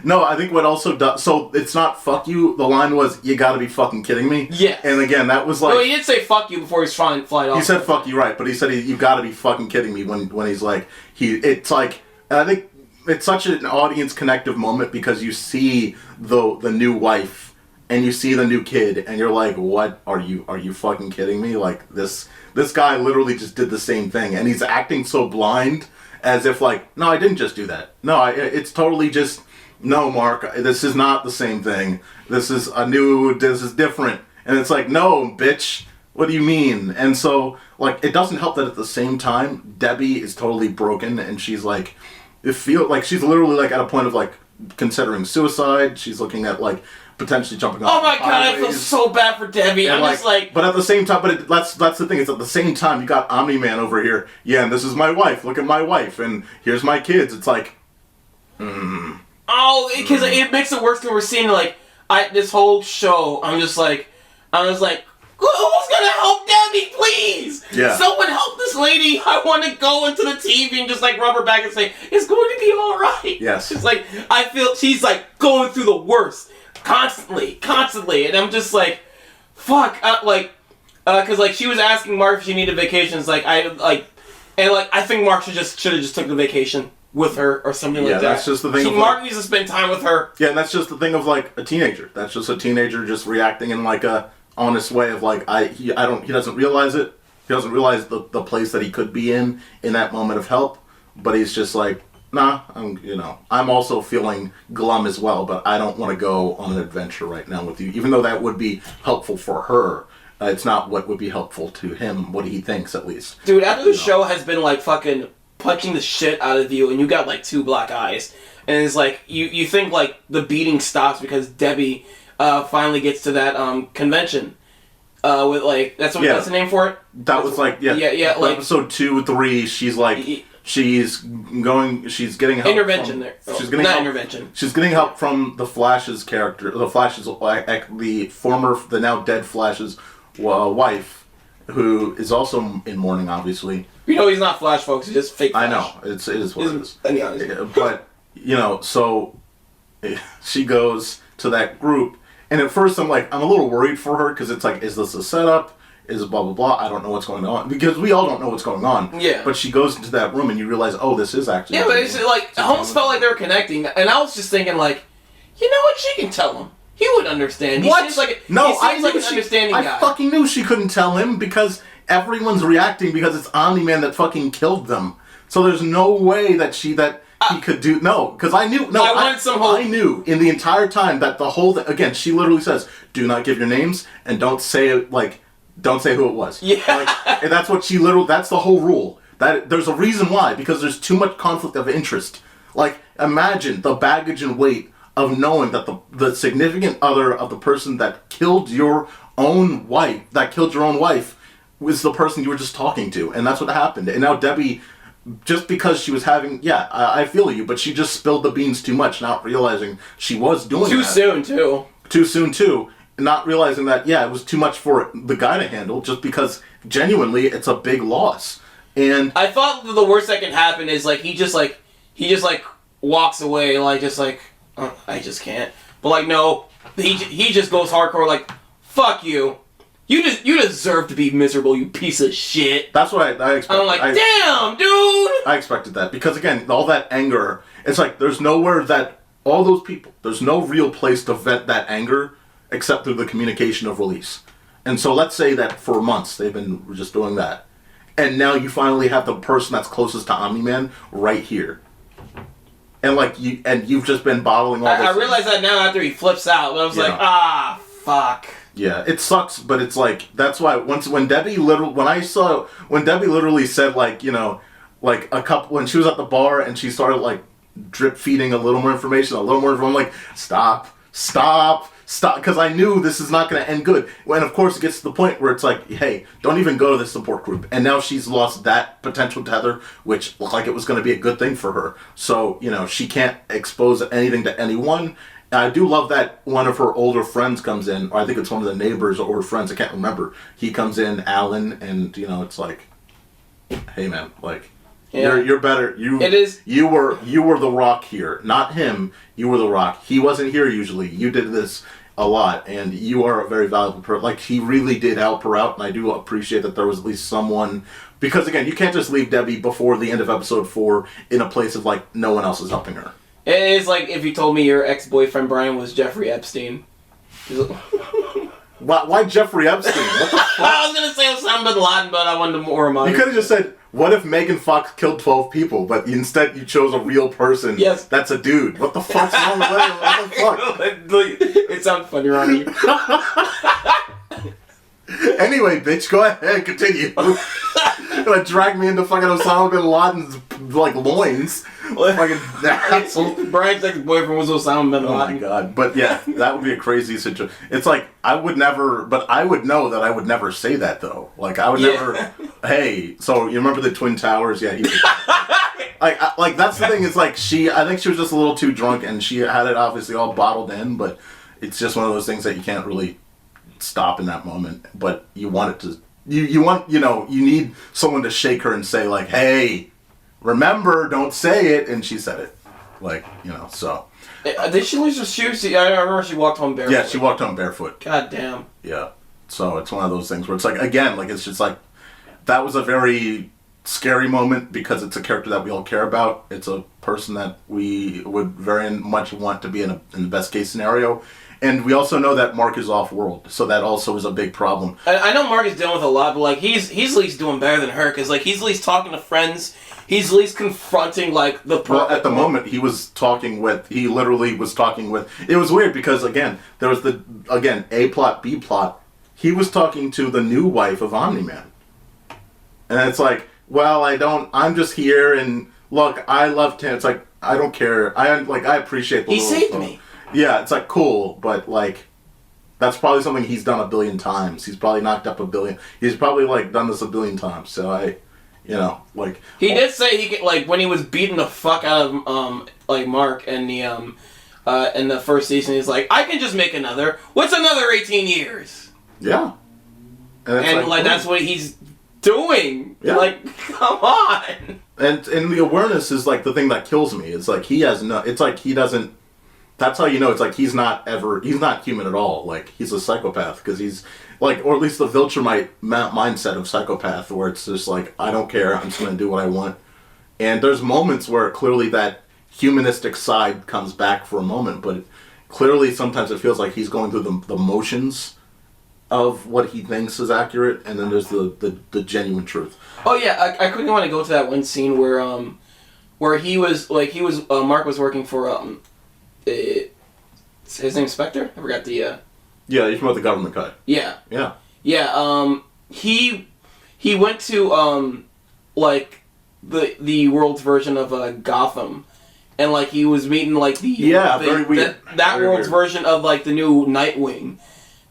no, I think what also does... So, it's not fuck you. The line was, you gotta be fucking kidding me. Yeah. And again, that was like... No, he did say fuck you before he's flying off. He said fuck you, right. But he said, you gotta be fucking kidding me when he's like... It's like... And I think it's such an audience connective moment because you see the new wife and you see the new kid and you're like, what? Are you fucking kidding me? Like, this guy literally just did the same thing. And he's acting so blind as if like, no, I didn't just do that. No, it's totally just... No, Mark, this is not the same thing. This is different. And it's like, no, bitch, what do you mean? And so, like, it doesn't help that at the same time, Debbie is totally broken, and she's like, she's literally, like, at a point of, like, considering suicide. She's looking at, like, potentially jumping off. Oh my god, I feel so bad for Debbie. I'm just like... But at the same time, that's the thing, it's at the same time, you got Omni-Man over here. Yeah, and this is my wife. Look at my wife. And here's my kids. It's like, Oh, because it makes it worse because we're seeing, like, this whole show, I was like, who's gonna help Debbie, please? Yeah. Someone help this lady. I want to go into the TV and just like rub her back and say, it's going to be all right. Yes. It's like, I feel she's like going through the worst constantly. And I'm just like, fuck, cause like she was asking Mark if she needed vacations. I think Mark should have just took the vacation with her or something like that. Yeah, that's just the thing. Mark needs to spend time with her. Yeah, and that's just the thing of like a teenager. That's just a teenager just reacting in like a honest way of like he doesn't realize it. He doesn't realize the place that he could be in that moment of help. But he's just like, nah, I'm also feeling glum as well, but I don't want to go on an adventure right now with you, even though that would be helpful for her. It's not what would be helpful to him, what he thinks at least. Dude, after the show has been like fucking punching the shit out of you and you got like 2 black eyes, and it's like you think like the beating stops because Debbie finally gets to that convention with like that's the name for it. That was like like episode 2, 3. She's like she's getting help. Intervention from, there. She's getting not help, intervention. She's getting help from the Flash's character. The Flash's the now dead Flash's wife, who is also in mourning, obviously. He's not Flash, folks. He's just fake Flash. I know. It is what it is. Let me honest. But so she goes to that group. And at first I'm a little worried for her because it's like, is this a setup? Is blah, blah, blah. I don't know what's going on. Because we all don't know what's going on. Yeah. But she goes into that room and you realize, oh, this is actually... Yeah, but it's like, I almost felt like they were connecting. And I was just thinking like, you know what? She can tell him. He would understand. He seems like an understanding guy. I fucking knew she couldn't tell him because everyone's reacting because it's Omni-Man that fucking killed them. So there's no way that he could do... No, because I knew... No, I wanted some hope. I knew in the entire time that the whole... Again, she literally says, do not give your names and don't say it, don't say who it was. Yeah. And that's what she literally... That's the whole rule. That there's a reason why. Because there's too much conflict of interest. Imagine the baggage and weight of knowing that the significant other of the person that killed your own wife, was the person you were just talking to. And that's what happened. And now Debbie... Just because she was having... Yeah, I feel you, but she just spilled the beans too much, not realizing she was doing Too soon, too. Too soon, too. Not realizing that, it was too much for the guy to handle, just because, genuinely, it's a big loss. And... I thought the worst that can happen is, he just walks away, I just can't. But, no, he just goes hardcore, fuck you. You deserve to be miserable, you piece of shit. That's what I expected. I'm like, damn, dude! I expected that. Because, again, all that anger, it's there's nowhere that... All those people, there's no real place to vent that anger except through the communication of release. And so let's say that for months they've been just doing that. And now you finally have the person that's closest to Omni-Man right here. And, you've just been bottling all this... I realize that now after he flips out, but I was fuck. Yeah, it sucks, but it's that's why when Debbie literally said a couple, when she was at the bar and she started drip feeding a little more information, I'm like, stop, because I knew this is not going to end good. And of course it gets to the point where it's hey, don't even go to this support group. And now she's lost that potential tether, which looked like it was going to be a good thing for her. So, she can't expose anything to anyone. I do love that one of her older friends comes in, or I think it's one of the neighbors or friends, I can't remember. He comes in, Alan, and, it's hey man, you're better. You were the Rock here, not him. You were the Rock. He wasn't here usually. You did this a lot, and you are a very valuable person. He really did help her out, and I do appreciate that there was at least someone, because again, you can't just leave Debbie before the end of episode 4 in a place of no one else is helping her. It is if you told me your ex-boyfriend Bryan was Jeffrey Epstein. Why Jeffrey Epstein? What the fuck? I was going to say Osama bin Laden, but I wanted more money. You could have just said, what if Megan Fox killed 12 people, but instead you chose a real person that's a dude? What the fuck's wrong with that? What the fuck? It sounds funny, Ronnie. Anyway, bitch, go ahead, continue. You're gonna drag me into fucking Osama bin Laden's, loins. Fucking asshole. Brian's ex-boyfriend was Osama bin Laden. Oh my god. But yeah, that would be a crazy situation. It's I would never, but I would know that I would never say that, though. I would never, hey, so you remember the Twin Towers? Yeah, he was... that's the thing, is I think she was just a little too drunk, and she had it obviously all bottled in, but... it's just one of those things that you can't really stop in that moment, but you want it to. You want, you need someone to shake her and say, like, hey, remember, don't say it, and she said it. Like, so. Did she lose her shoes? I remember she walked home barefoot. Yeah, she walked home barefoot. God damn. Yeah. So it's one of those things where it's like, again, like, it's just like, that was a very scary moment because it's a character that we all care about. It's a person that we would very much want to be in the best case scenario. And we also know that Mark is off-world, so that also is a big problem. I know Mark is dealing with a lot, but like he's at least doing better than her, because like he's at least talking to friends. He's at least confronting like the. Well, at the moment, he literally was talking with. It was weird because again, there was A plot, B plot. He was talking to the new wife of Omni-Man, and it's like, well, I'm just here, and look, I loved him. It's like I don't care. I appreciate the. He saved me. Yeah, it's like cool, but like that's probably something he's done 1 billion times. He's probably knocked up 1 billion. He's probably like done this 1 billion times. So like he did say he could, like when he was beating the fuck out of like Mark in the first season. He's like, I can just make another. What's another 18 years? Yeah, and like that's what he's doing. Yeah. Like, come on. And the awareness is like the thing that kills me. It's like he has no. It's like he doesn't. That's how you know it's like he's not human at all. Like he's a psychopath because he's like, or at least the Viltrumite mindset of psychopath, where it's just like I don't care, I'm just gonna do what I want. And there's moments where clearly that humanistic side comes back for a moment, but clearly sometimes it feels like he's going through the motions of what he thinks is accurate, and then there's the genuine truth. Oh yeah, I couldn't want to go to that one scene where Mark was working for his name's Spectre? I forgot the... Yeah, you're talking about the government guy. Yeah. Yeah. Yeah, he went to, like, the world's version of, Gotham, and, like, he was meeting, like, very weird. That very world's weird. version of, like, the new Nightwing.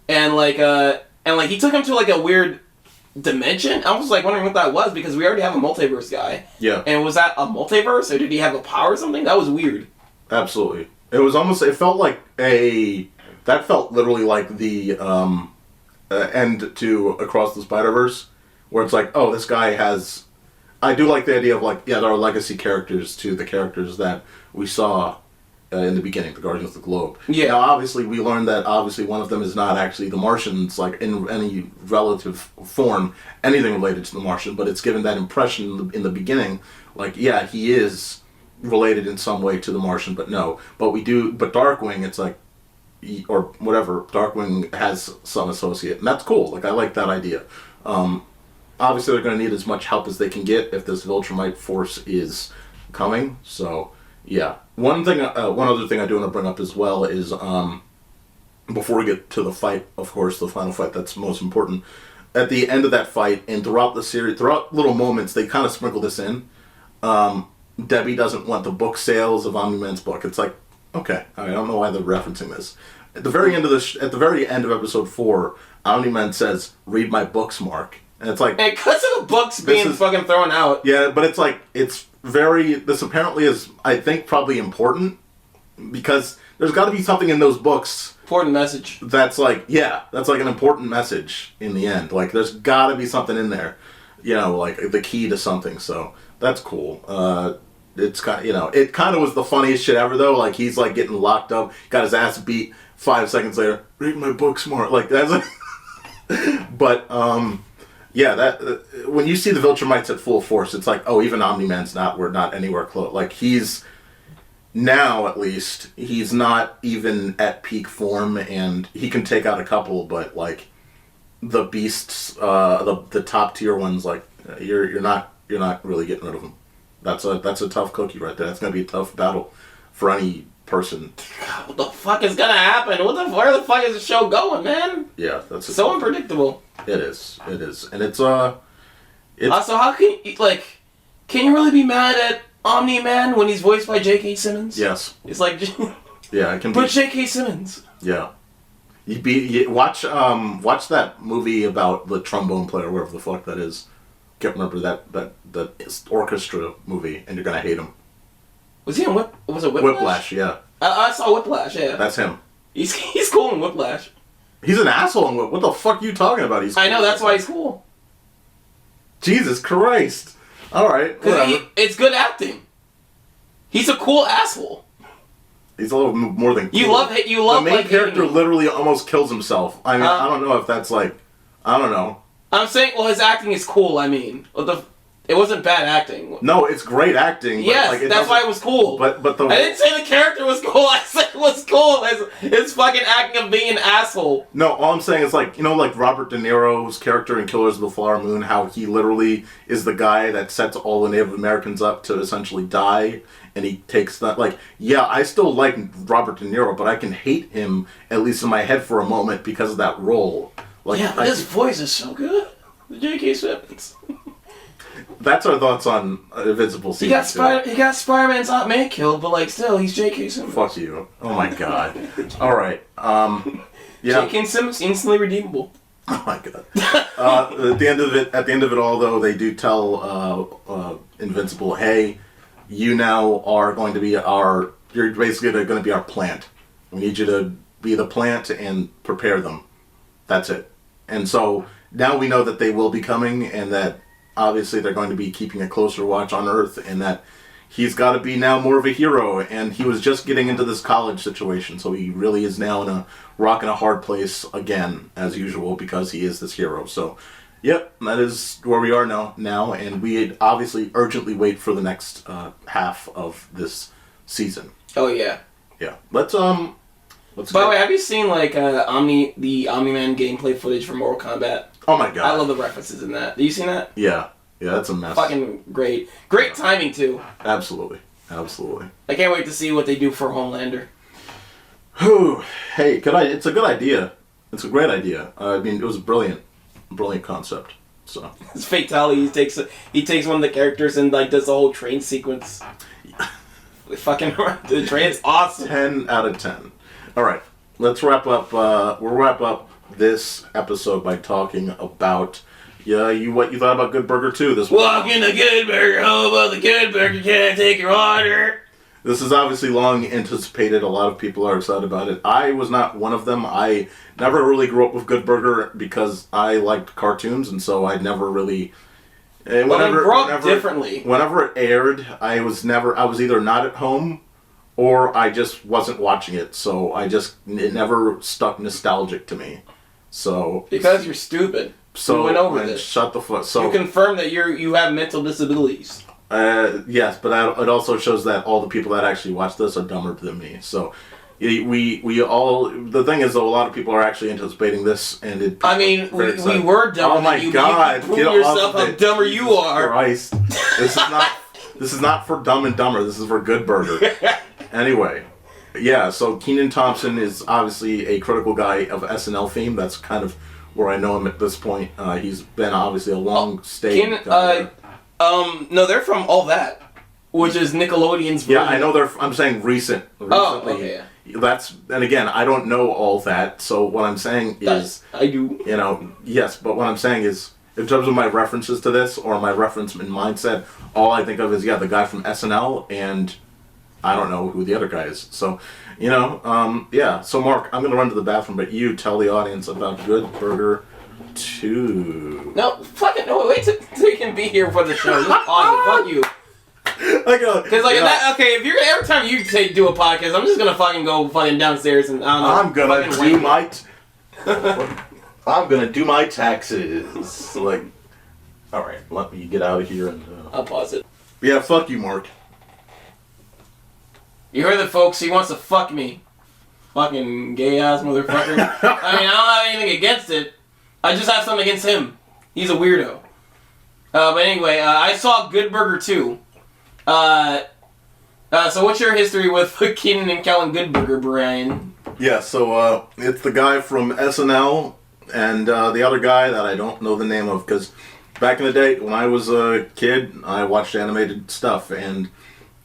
And, like, he took him to, like, a weird dimension. I was, like, wondering what that was, because we already have a multiverse guy. Yeah. And was that a multiverse, or did he have a power or something? That was weird. Absolutely. It felt like that felt literally like the end to Across the Spider-Verse, where it's like, oh, this guy has... I do like the idea of like, yeah, there are legacy characters to the characters that we saw in the beginning, the Guardians of the Globe. Yeah. Now, obviously, we learned that obviously one of them is not actually the Martians, like in any relative form, anything related to the Martian, but it's given that impression in the beginning, like, yeah, he is related in some way to the Martian, but no. But Darkwing, it's like, or whatever, Darkwing has some associate, and that's cool. Like, I like that idea. Obviously, they're going to need as much help as they can get if this Viltrumite force is coming. So, yeah. One other thing I do want to bring up as well is, before we get to the fight, of course, the final fight that's most important. At the end of that fight, and throughout the series, throughout little moments, they kind of sprinkle this in. Debbie doesn't want the book sales of Omni-Man's book. It's like, okay, I don't know why they're referencing this. At the very end of episode 4, Omni-Man says, "Read my books, Mark," and it's like, and cuts of the books being fucking thrown out. Yeah, but it's like this apparently is, I think, probably important because there's got to be something in those books. Important message. That's like an important message in the end. Like, there's got to be something in there, like the key to something. So that's cool. It's kind of, it kind of was the funniest shit ever though. Like, he's like getting locked up, got his ass beat. 5 seconds later, read my book, smart. Like, that's. But yeah, that when you see the Viltrumites at full force, it's like, oh, even Omni-Man's we're not anywhere close. Like, he's now, at least, he's not even at peak form, and he can take out a couple, but like the beasts, the top tier ones, like you're not really getting rid of them. That's a tough cookie right there. That's gonna be a tough battle for any person. God, what the fuck is gonna happen? Where the fuck is the show going, man? Yeah, that's so unpredictable. It is, and it's so how can you really be mad at Omni-Man when he's voiced by J.K. Simmons? Yes. It's like, yeah, it can but be. J.K. Simmons. Yeah. Watch that movie about the trombone player, wherever the fuck that is. Can't remember that orchestra movie, and you're gonna hate him. Was he in was it Whiplash? Whiplash, yeah. I saw Whiplash, yeah. That's him. He's cool in Whiplash. He's an asshole. What the fuck are you talking about? He's. I know, that's why he's cool. Jesus Christ! All right, whatever. It's good acting. He's a cool asshole. He's a little more than cool. You love the main like, character literally almost kills himself. I mean, I don't know if that's like, I don't know. I'm saying, well, his acting is cool. I mean, it wasn't bad acting. No, it's great acting. Yes, like, that's why it was cool. But I didn't say the character was cool. I said it was cool. His fucking acting of being an asshole. No, all I'm saying is like, you know, like Robert De Niro's character in Killers of the Flower Moon, how he literally is the guy that sets all the Native Americans up to essentially die, and he takes that. Like, yeah, I still like Robert De Niro, but I can hate him at least in my head for a moment because of that role. Like, yeah, but his voice is so good. J.K. Simmons. That's our thoughts on Invincible He got Spider-Man's Aunt May killed, but like still, he's J.K. Simmons. Fuck you. Oh my god. All right. Yeah. J.K. Simmons instantly redeemable. Oh my god. At the end of it all, though, they do tell Invincible, "Hey, you now are going to be You're basically going to be our plant. We need you to be the plant and prepare them. That's it." And so now we know that they will be coming, and that obviously they're going to be keeping a closer watch on Earth, and that he's got to be now more of a hero. And he was just getting into this college situation, so he really is now in a rock and a hard place again, as usual, because he is this hero. So, yep, that is where we are now, and we obviously urgently wait for the next half of this season. Oh yeah. Yeah. Let's By the way, have you seen like the Omni-Man gameplay footage for Mortal Kombat? Oh my god. I love the references in that. Do you seen that? Yeah. Yeah, that's a mess. Fucking great. Great timing too. Absolutely. I can't wait to see what they do for Homelander. Whew. Hey, it's a good idea. It's a great idea. I mean, it was a brilliant concept. So His fatality, he takes one of the characters and like does the whole train sequence. Fucking the train's awesome. 10 out of 10. All right, let's wrap up. We'll wrap up this episode by talking about what you thought about Good Burger 2 this week. Walk in the Good Burger, how about the Good Burger? Can I take your order? This is obviously long anticipated. A lot of people are excited about it. I was not one of them. I never really grew up with Good Burger because I liked cartoons, and so I never really. Differently. Whenever it aired, I was either not at home, or I just wasn't watching it. So it never stuck nostalgic to me. So because you're stupid. So we went over this. Shut the fuck. So you confirm that you have mental disabilities. Yes, but it also shows that all the people that actually watch this are dumber than me. So we all. The thing is, though, a lot of people are actually anticipating this, and it. I mean, we were dumber. Oh my than you, god! But you prove yourself how dumber you are. Christ, this is not for Dumb and Dumber. This is for Good Burger. Anyway, yeah. So Kenan Thompson is obviously a critical guy of SNL fame. That's kind of where I know him at this point. He's been obviously a long stay. No, they're from All That, which is Nickelodeon's version. Yeah, I know I'm saying recently. Oh, okay. And again, I don't know All That, so what I'm saying is... I do. Yes, but what I'm saying is, in terms of my references to this, or my reference in mindset, all I think of is, the guy from SNL, and I don't know who the other guy is. So, yeah. So, Mark, I'm going to run to the bathroom, but you tell the audience about Good Burger 2. No, fucking no. Wait till you can be here for the show. Just pause it. Fuck you. Because if you're every time you do a podcast, I'm just gonna fucking go downstairs and I'm gonna do my taxes. All right, let me get out of here and. I'll pause it. Yeah, fuck you, Mark. You heard it, folks. He wants to fuck me. Fucking gay ass motherfucker. I mean, I don't have anything against it. I just have something against him. He's a weirdo. But anyway, I saw Good Burger 2. So what's your history with Kenan and Kel and Good Burger, Bryan? Yeah, so it's the guy from SNL and the other guy that I don't know the name of, because back in the day when I was a kid, I watched animated stuff, and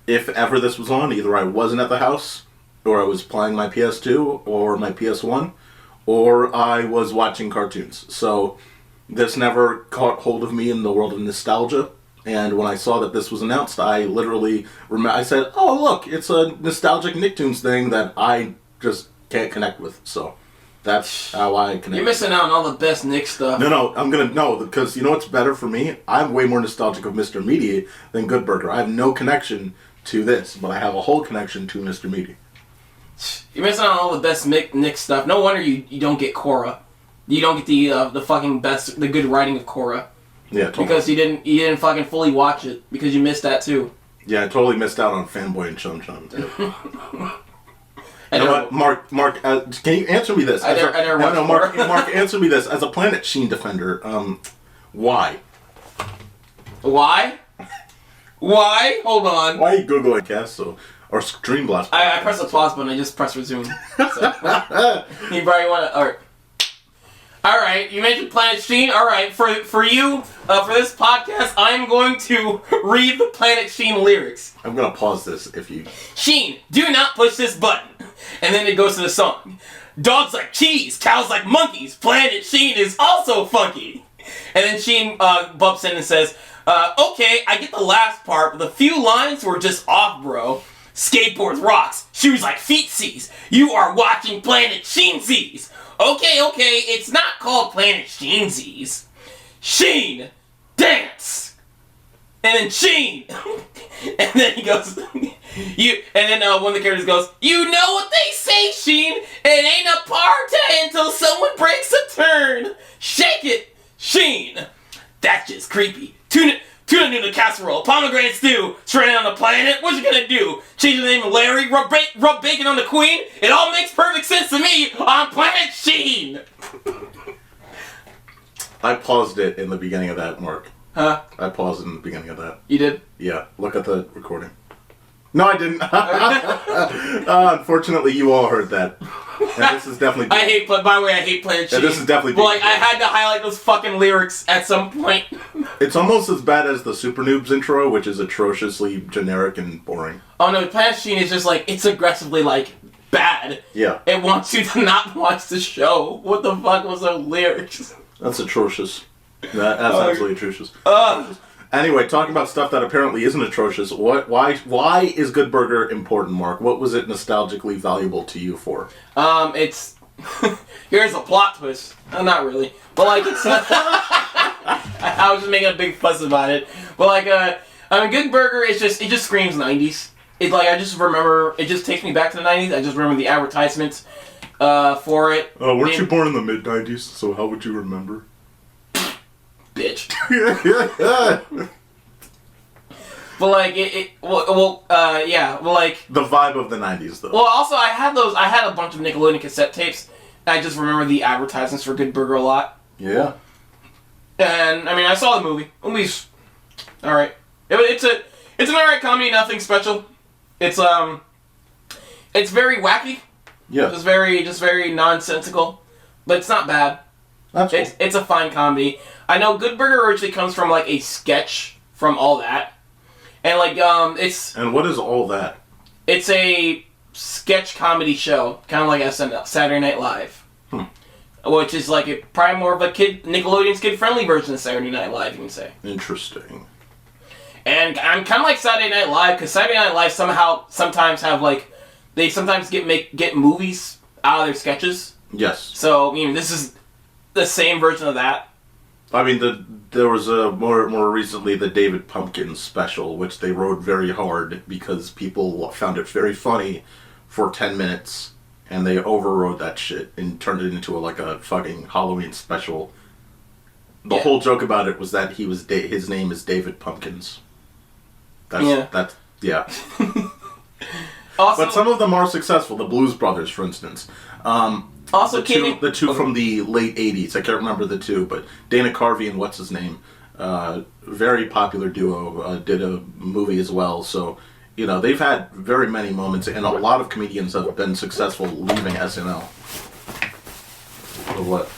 if ever this was on, either I wasn't at the house, or I was playing my PS2 or my PS1, or I was watching cartoons. So this never caught hold of me in the world of nostalgia. And when I saw that this was announced, I literally I said, "Oh, look, it's a nostalgic Nicktoons thing that I just can't connect with. So that's how I connect. You're missing out on all the best Nick stuff. No, because you know what's better for me? I'm way more nostalgic of Mr. Meaty than Good Burger. I have no connection to this, but I have a whole connection to Mr. Meaty. You're missing out on all the best Nick stuff. No wonder you don't get Korra. You don't get the fucking best, the good writing of Korra. Yeah, totally. Because you didn't fucking fully watch it because you missed that too. Yeah, I totally missed out on Fanboy and Chum Chum. You know what, Mark? Can you answer me this? I never watched Mark, answer me this. As a Planet Sheen defender, why? Why? Why? Hold on. Why are you Googling cast or StreamBlast? I pressed the pause button. I just pressed resume. So. You probably want to. All right. You mentioned Planet Sheen. All right. For you, for this podcast, I'm going to read the Planet Sheen lyrics. I'm gonna pause this if you. Sheen, do not push this button. And then it goes to the song. Dogs like cheese, cows like monkeys. Planet Sheen is also funky. And then Sheen bumps in and says, okay, I get the last part, but the few lines were just off, bro. Skateboards rocks, shoes like feetsies. You are watching Planet Sheensies. Okay, it's not called Planet Sheensies. Sheen, dance. And then Sheen. And then he goes, one of the characters goes, you know what they say, Sheen? It ain't a party until someone breaks a turn. Shake it, Sheen. That's just creepy. Tuna noodle casserole, pomegranate stew, stranded on the planet. What you gonna do? Change the name of Larry? Rub bacon on the queen? It all makes perfect sense to me on Planet Sheen. I paused it in the beginning of that, Mark. Huh? I paused it in the beginning of that. You did? Yeah. Look at the recording. No, I didn't. Unfortunately, you all heard that. And this is definitely. By the way, I hate Planet Sheen. Yeah, this is definitely. Well, I had to highlight those fucking lyrics at some point. It's almost as bad as the Super Noobs intro, which is atrociously generic and boring. Oh no, Planet Sheen is just it's aggressively bad. Yeah. It wants you to not watch the show. What the fuck was those lyrics? That's atrocious. That's absolutely atrocious. Anyway, talking about stuff that apparently isn't atrocious. Why is Good Burger important, Mark? What was it nostalgically valuable to you for? It's here's a plot twist. Not really, but it's. I was just making a big fuss about it, but Good Burger it just screams 90s. It I just remember it just takes me back to the 90s. I just remember the advertisements for it. Weren't you born in the mid 90s? So how would you remember? Bitch. But the vibe of the 90s though. Well, also I had a bunch of Nickelodeon cassette tapes. I just remember the advertisements for Good Burger a lot. Yeah. And I saw the movie. The movie's all right. It's an alright comedy, nothing special. It's very wacky. Yeah. Just very nonsensical, but it's not bad. That's cool. It's a fine comedy. I know Good Burger originally comes from a sketch from All That, and it's. And what is All That? It's a sketch comedy show, kind of like SNL, Saturday Night Live, which is probably more of a Nickelodeon's kid-friendly version of Saturday Night Live, you can say. Interesting. And I'm kind of like Saturday Night Live because Saturday Night Live sometimes have they sometimes get movies out of their sketches. Yes. So this is the same version of that. There was more recently the David Pumpkins special, which they rode very hard because people found it very funny for 10 minutes, and they overrode that shit and turned it into a fucking Halloween special. The whole joke about it was that his name is David Pumpkins. That's yeah. Also, but some of them are successful. The Blues Brothers, for instance. Also, the two from the late 80s. I can't remember the two, but Dana Carvey and what's his name, very popular duo, did a movie as well. So, they've had very many moments, and a lot of comedians have been successful leaving SNL. What?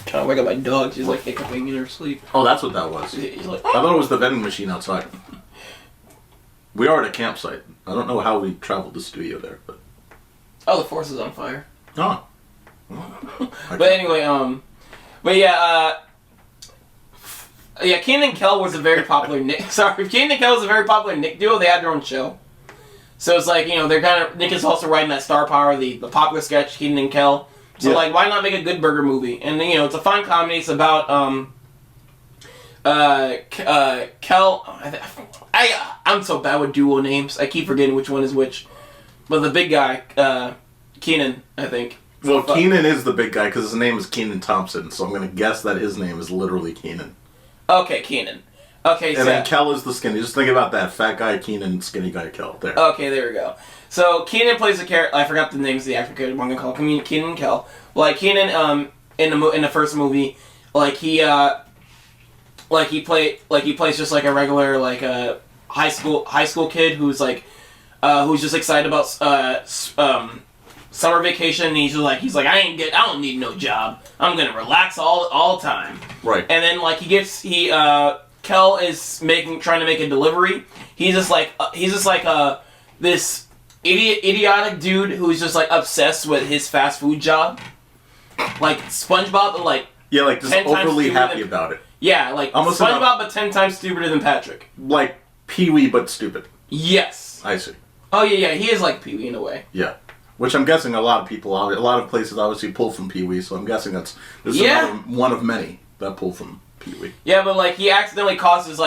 Trying to wake up my dog. She's hiccuping in her sleep. Oh, that's what that was. I thought it was the vending machine outside. We are at a campsite. I don't know how we traveled the studio there, but. Oh, the force is on fire. Oh. But anyway, Kenan and Kel was a very popular Nick. Sorry, Kenan and Kel was a very popular Nick duo. They had their own show. So it's like, Nick is also writing that Star Power, the popular sketch, Keenan and Kel. So, like, why not make a Good Burger movie? And, it's a fun comedy. It's about, Kel... I'm so bad with duo names. I keep forgetting which one is which. But the big guy, Keenan, I think. Well, Keenan is the big guy because his name is Keenan Thompson, so I'm going to guess that his name is literally Keenan. Okay, Keenan. Okay, and then Kel is the skinny. Just think about that. Fat guy, Keenan, skinny guy, Kel. There. Okay, there we go. So, Keenan plays a character... I forgot the names of the actor character. I'm going to call him Keenan and Kel. Like, Keenan, in the first movie, like, he plays just like a regular, like, high school kid who's just excited about summer vacation. And he's like I don't need no job. I'm gonna relax all the time. Right. And then Kel is trying to make a delivery. He's just like this idiotic dude who's just like obsessed with his fast food job, like SpongeBob, but like just overly happy about it. Yeah, like almost SpongeBob, but 10 times stupider than Patrick. Like Pee-wee, but stupid. Yes. I see. Oh, yeah, he is like Pee-wee in a way. Yeah. Which I'm guessing a lot of places obviously pull from Pee-wee, so I'm guessing there's one of many that pull from Pee-wee. Yeah, but like he accidentally causes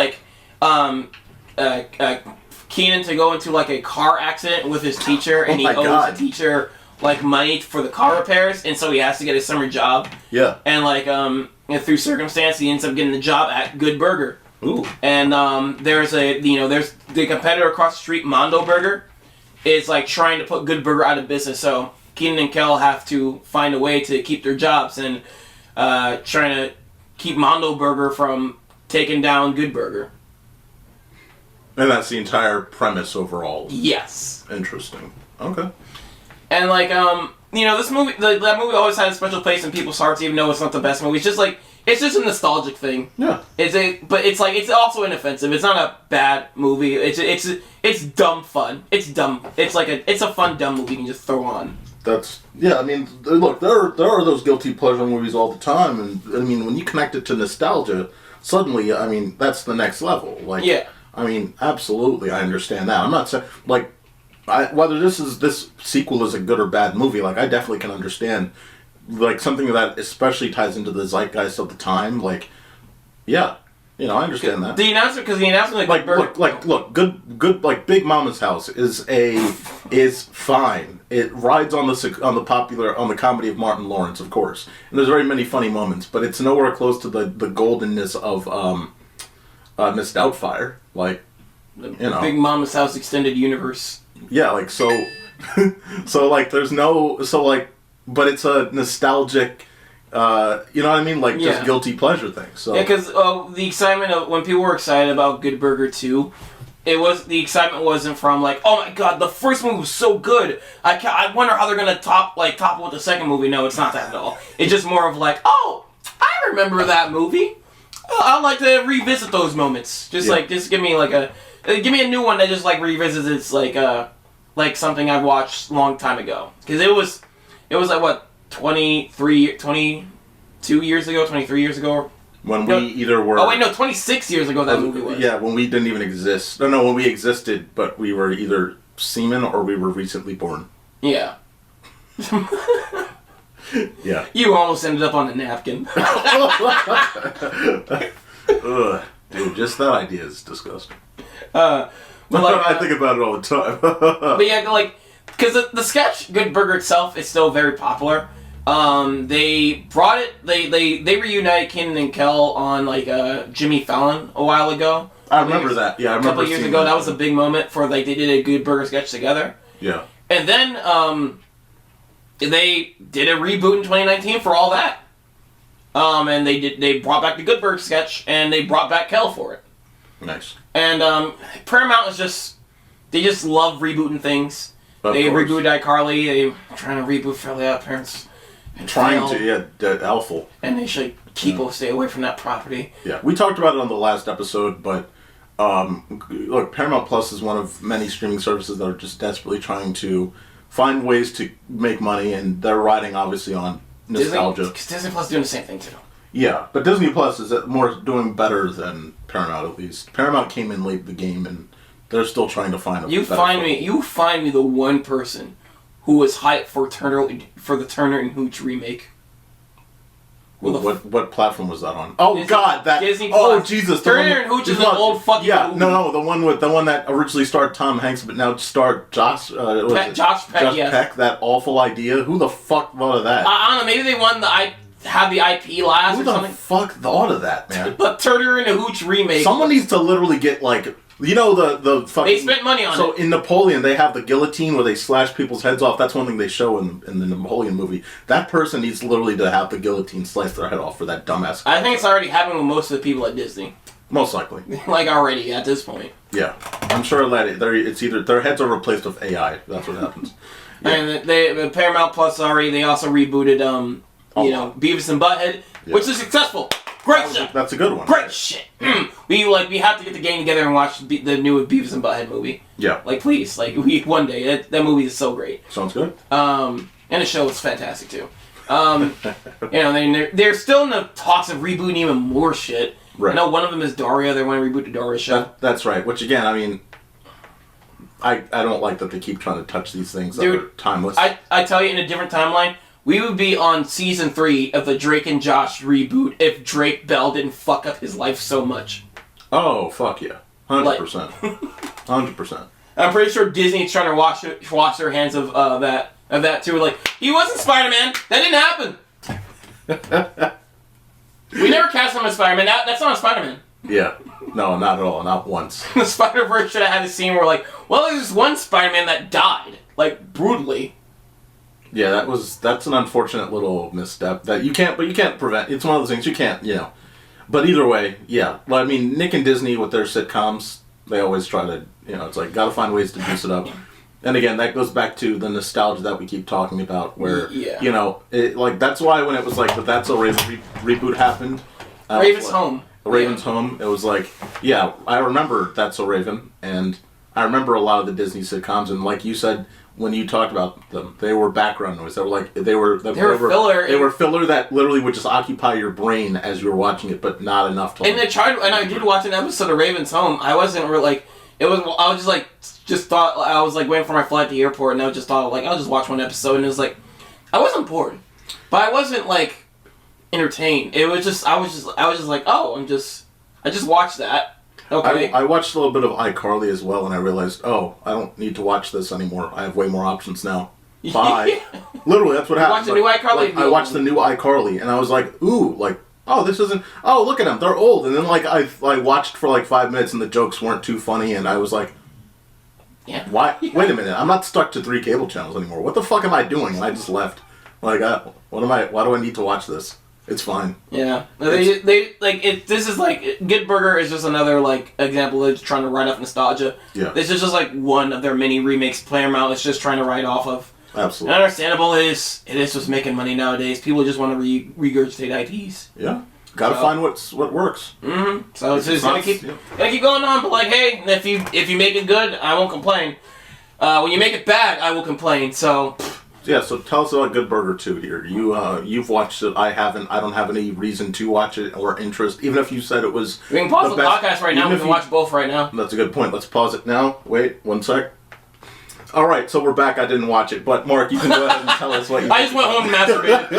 Keenan to go into like a car accident with his teacher, and he owes the teacher like money for the car repairs, and so he has to get a summer job. Yeah. And through circumstance, he ends up getting the job at Good Burger. Ooh. And there's there's the competitor across the street, Mondo Burger, is like trying to put Good Burger out of business. So Keenan and Kel have to find a way to keep their jobs and trying to keep Mondo Burger from taking down Good Burger. And that's the entire premise overall. Yes. Interesting. Okay. And this movie, that movie always had a special place in people's hearts, even though it's not the best movie. It's just a nostalgic thing. Yeah. But it's also inoffensive. It's not a bad movie. It's dumb fun. It's dumb. It's a fun dumb movie you can just throw on. I mean, look, there are those guilty pleasure movies all the time, and I mean, when you connect it to nostalgia, suddenly, I mean, that's the next level. Like, yeah. I mean, absolutely, I understand that. I'm not saying whether this sequel is a good or bad movie. Like, I definitely can understand. Like, something that especially ties into the zeitgeist of the time, like, yeah, I understand that. The announcement, look, good, like, Big Mama's House is fine. It rides on the comedy of Martin Lawrence, of course, and there's very many funny moments, but it's nowhere close to the goldenness of Miss Doubtfire, like, Big Mama's House extended universe. Yeah, like, so like, there's no, so like. But it's a nostalgic, you know what I mean? Like, just guilty pleasure thing. So. Yeah, because the excitement of when people were excited about Good Burger 2, the excitement wasn't from like, oh my god, the first movie was so good. I wonder how they're gonna top it with the second movie. No, it's not that at all. It's just more of like, oh, I remember that movie. I'd like to revisit those moments. Just give me a new one that just like revisits it's like something I've watched a long time ago. Because it was like, what, 22 years ago, 23 years ago? When we either were... Oh, wait, no, 26 years ago that movie was. Yeah, when we didn't even exist. No, when we existed, but we were either semen or we were recently born. Yeah. Yeah. You almost ended up on a napkin. Ugh, dude, just that idea is disgusting. But I think about it all the time. But yeah, like... Because the sketch Good Burger itself is still very popular. They brought it. They reunited Keenan and Kel on Jimmy Fallon a while ago. I remember that. Yeah, I remember. A couple of years ago, that was a big moment for they did a Good Burger sketch together. Yeah. And then they did a reboot in 2019 for all that. And they brought back the Good Burger sketch and they brought back Kel for it. Nice. And Paramount is they just love rebooting things. They rebooted iCarly. They're trying to reboot Fairly Odd Parents. Alpha. And they should stay away from that property. Yeah, we talked about it on the last episode, but look, Paramount Plus is one of many streaming services that are just desperately trying to find ways to make money, and they're riding obviously on nostalgia. Disney Plus is doing the same thing too. Yeah, but Disney Plus is doing better than Paramount at least. Paramount came in late in the game and They're still trying to find a You find me the one person who was hyped for the Turner and Hooch remake. What platform was that on? Oh Disney, God, that Disney oh Plus. Jesus, Turner and Hooch is an old fucking movie. No, the one that originally starred Tom Hanks, but now starred Josh Peck, yes. Peck. That awful idea. Who the fuck thought of that? I don't know. Maybe they won have the IP last Who or the something. fuck thought of that, man? But Turner and Hooch remake. Someone needs to literally get the fucking. They spent money on it. So in Napoleon, they have the guillotine where they slash people's heads off. That's one thing they show in the Napoleon movie. That person needs literally to have the guillotine slice their head off for that dumbass. I think it's already happened with most of the people at Disney. Most likely. Like already at this point. Yeah, I'm sure it's either their heads are replaced with AI. That's what happens. Yeah. And the Paramount Plus they also rebooted Beavis and Butthead, which is successful. Great shit. That's a good one. Great shit. We have to get the gang together and watch the new Beavis and Butthead movie. Yeah. Like please, one day. That movie is so great. Sounds good. And the show is fantastic too. They're still in the talks of rebooting even more shit. Right. I know one of them is Daria. They want to reboot the Daria show. That's right. Which again, I mean, I don't like that they keep trying to touch these things that are timeless. I tell you, in a different timeline, we would be on season 3 of the Drake and Josh reboot if Drake Bell didn't fuck up his life so much. Oh, fuck yeah. 100%. 100%. I'm pretty sure Disney's trying to wash their hands of that too. Like, he wasn't Spider-Man. That didn't happen. We never cast him as Spider-Man. That's not a Spider-Man. Yeah. No, not at all. Not once. The Spider-Verse should have had a scene where, there's one Spider-Man that died. Brutally. Yeah, that's an unfortunate little misstep that you can't prevent. It's one of those things you can't, But either way, yeah. Well, I mean, Nick and Disney with their sitcoms, they always try to, it's like, gotta find ways to juice it up. And again, that goes back to the nostalgia that we keep talking about, where, that's why when it was like the That's So Raven reboot happened. Raven's Home. Raven's Home, it was like, yeah, I remember That's So Raven, and I remember a lot of the Disney sitcoms, and like you said, when you talked about them, they were background noise. They were filler. They were filler that literally would just occupy your brain as you were watching it, but not enough to. And I did watch an episode of Raven's Home. I wasn't really I was waiting for my flight at the airport, and I just thought I'll just watch one episode, and it was like, I wasn't bored, but I wasn't entertained. It was just I was just like, oh, I just watched that. Okay. I watched a little bit of iCarly as well, and I realized, oh, I don't need to watch this anymore. I have way more options now. Bye. Literally, that's what happened. Watch the new iCarly. I watched the new iCarly, and I was like, ooh, oh, this isn't. Oh, look at them, they're old. And then I watched for 5 minutes, and the jokes weren't too funny, and I was like, yeah. Why? Wait a minute, I'm not stuck to 3 cable channels anymore. What the fuck am I doing? And I just left. Why do I need to watch this? It's fine. Yeah, this is Good Burger is just another example of trying to write off nostalgia. Yeah, this is just one of their many remakes Paramount is just trying to write off of. Absolutely. And understandable it is just making money nowadays. People just want to regurgitate IPs. Yeah, gotta find what works. Mm-hmm. So it's just gotta keep going on. But hey, if you make it good, I won't complain. When you make it bad, I will complain. So. Yeah, so tell us about Good Burger 2 here. You've watched it. I haven't. I don't have any reason to watch it or interest. Even if you said it was. We can pause the podcast right now. We can watch both right now. That's a good point. Let's pause it now. Wait, 1 sec. All right, so we're back. I didn't watch it, but Mark, you can go ahead and tell us what you. I just went home and masturbated.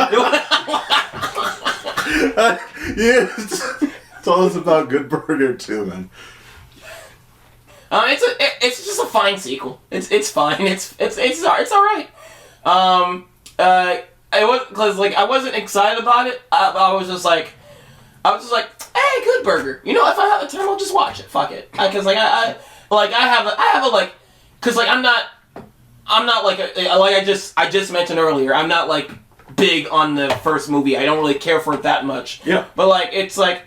Yes. Tell us about Good Burger 2, man. It's just a fine sequel. It's fine. It's all right. I wasn't excited about it. I was just like, hey, Good Burger. If I have the time, I'll just watch it. Fuck it. Because I just mentioned earlier, I'm not big on the first movie. I don't really care for it that much. Yeah. But it's oh yeah,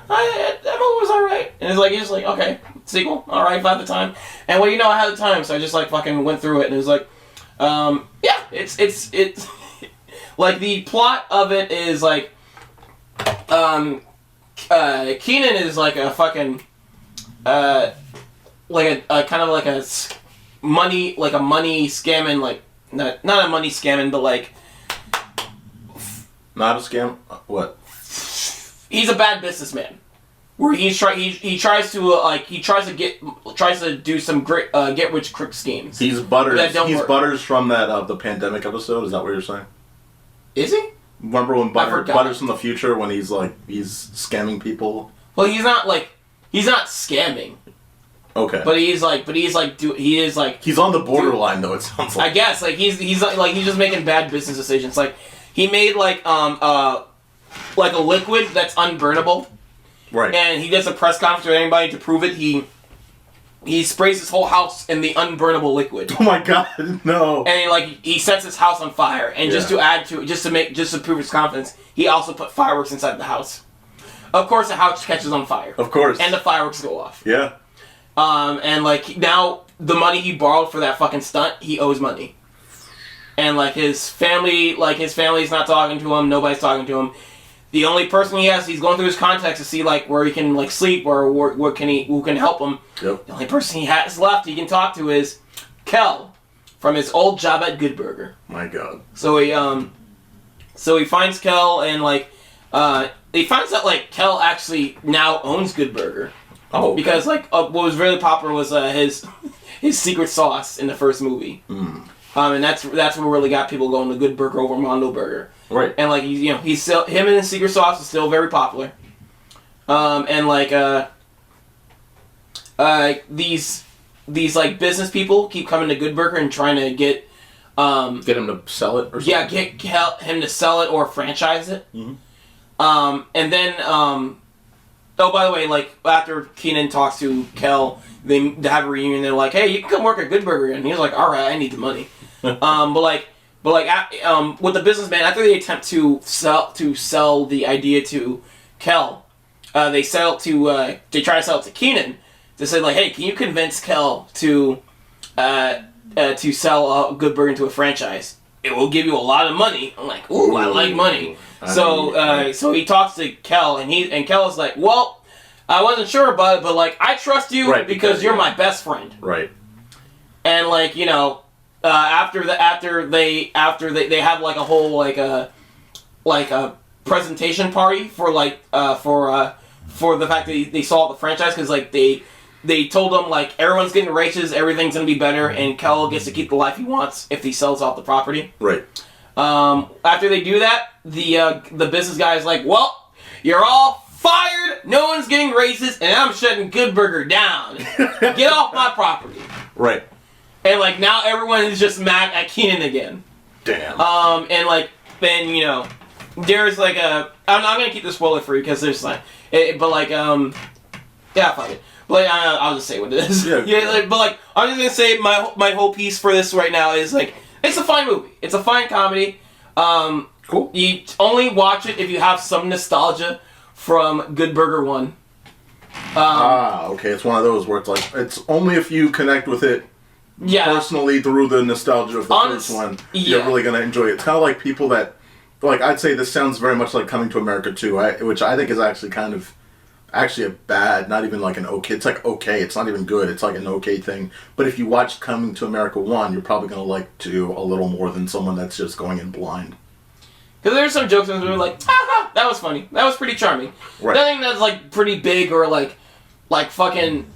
that movie was alright. And you're just okay, sequel, alright, if I have the time. And I had the time, so I just fucking went through it, and it was yeah, it's the plot of it is Keenan is a fucking a kind of a money scamming not a money scamming but not a scam. What? He's a bad businessman. where he tries to do some great get rich quick schemes. He's Butters. That don't He's work. Butters from that the pandemic episode. Is that what you're saying? Is he? Remember when forgot. Butters from the future when he's scamming people? Well, he's not scamming. Okay. But he is like He's on the borderline though. It sounds like. I guess he's just making bad business decisions. Like he made like a liquid that's unburnable. Right. And he does a press conference with anybody to prove it. He sprays his whole house in the unburnable liquid. Oh my god, no. And he sets his house on fire. And just to prove his confidence, he also put fireworks inside the house. Of course, the house catches on fire. Of course. And the fireworks go off. Yeah. And now the money he borrowed for that fucking stunt, he owes money. And his family's not talking to him. Nobody's talking to him. The only person he's going through his contacts to see where he can sleep or who can help him. Yep. The only person he has left he can talk to is Kel from his old job at Good Burger. My god. So he finds Kel and he finds out Kel actually now owns Good Burger. Oh. Okay. Because what was really popular was his secret sauce in the first movie. Mm. And that's what really got people going to Good Burger over Mondo Burger. Right. And he's still, him and his secret sauce is still very popular. And these business people keep coming to Good Burger and trying to get him to sell it or something. Yeah, get him to sell it or franchise it. Mm-hmm. And then oh, by the way, after Keenan talks to Kel, they have a reunion. They're like, "Hey, you can come work at Good Burger," and he's like, "All right, I need the money." With the businessman, after they attempt to sell the idea to Kel, they try to sell it to Keenan to say hey, can you convince Kel to sell Good Burger into a franchise? It will give you a lot of money. I'm like, ooh, I like money. So he talks to Kel, and Kel is like, well, I wasn't sure about it, but I trust you because you're my best friend. Right. And after they have a whole a presentation party for the fact that they saw the franchise, because they told them everyone's getting raises, everything's gonna be better, and Kel gets to keep the life he wants if he sells off the property. Right. After they do that, the business guy is like, well, you're all fired, no one's getting raises, and I'm shutting Good Burger down. Get off my property. Right. And now everyone is just mad at Keenan again. Damn. And then there's I'm gonna keep the spoiler free because there's yeah, fuck it. But I'll just say what it is. Yeah. But I'm just gonna say my whole piece for this right now is it's a fine movie. It's a fine comedy. Cool. You only watch it if you have some nostalgia from Good Burger 1. Okay. It's one of those where it's only if you connect with it personally through the nostalgia of the first one, you're really going to enjoy it. It's kind of like people that, I'd say this sounds very much like Coming to America 2, which I think is actually a bad, not even an okay, it's okay, it's not even good, it's an okay thing. But if you watch Coming to America 1, you're probably going to like to a little more than someone that's just going in blind. Because there's some jokes that were ha, that was funny, that was pretty charming. Right. Nothing that's pretty big or fucking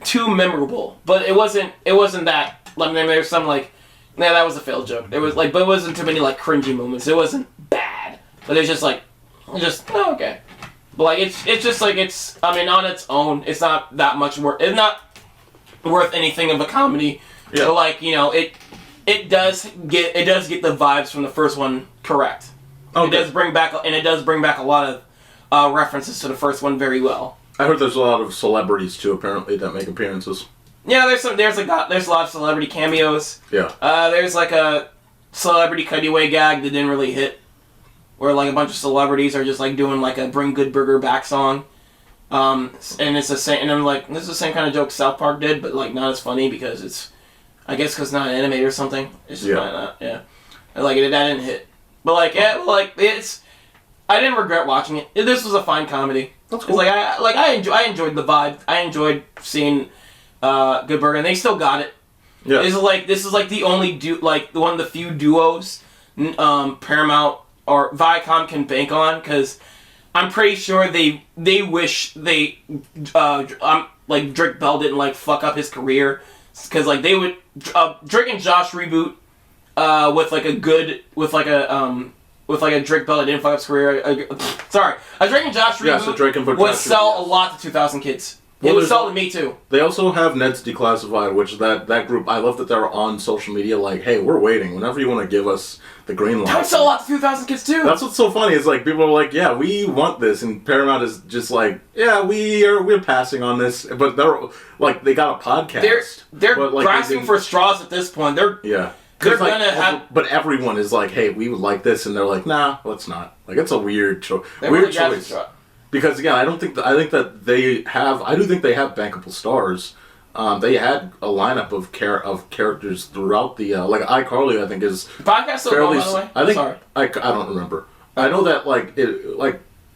too memorable, but it wasn't that. There's some that was a failed joke. There was but it wasn't too many cringy moments. It wasn't bad, but it's just okay. But it's just it's on its own. It's not that much worth. It's not worth anything of a comedy. Yeah. But it does get the vibes from the first one correct. Okay. It does bring back a lot of references to the first one very well. I heard there's a lot of celebrities too, apparently, that make appearances. Yeah, there's a lot of celebrity cameos. Yeah. There's a celebrity cutaway gag that didn't really hit, where a bunch of celebrities are just doing a Bring Good Burger Back song. And it's the same, and I'm this is the same kind of joke South Park did, but not as funny because it's, I guess because it's not animated or something. It's just not, yeah. And, that didn't hit. But it's, I didn't regret watching it. This was a fine comedy. That's cool. I enjoyed the vibe. I enjoyed seeing Good Burger, and they still got it. Yeah. This is the only one of the few duos Paramount or Viacom can bank on, because I'm pretty sure they wish they like Drake Bell didn't like fuck up his career, because like they would Drake and Josh reboot with like a Drake Bell that didn't fuck up his career. A Drake and Josh reboot so Drake and would Josh sell reboot, a lot to 2,000 kids. Well, it would sell to me too. They also have Ned's Declassified, which that group, I love that they're on social media like, hey, we're waiting. Whenever you want to give us the green light. That would sell a lot to 2,000 kids too. That's what's so funny. It's like people are like, yeah, we want this, and Paramount is just like, yeah, we're passing on this. But they're like, they got a podcast. They're like, grasping for straws at this point. They're like, gonna have. But everyone is like, hey, we would like this, and they're like, nah, let's not. Like, it's a weird choice. Weird choice. Because again, I do think they have bankable stars. They had a lineup of characters throughout the like iCarly. I think is podcast so fairly. long, by the way. I think Sorry. I don't remember. I know that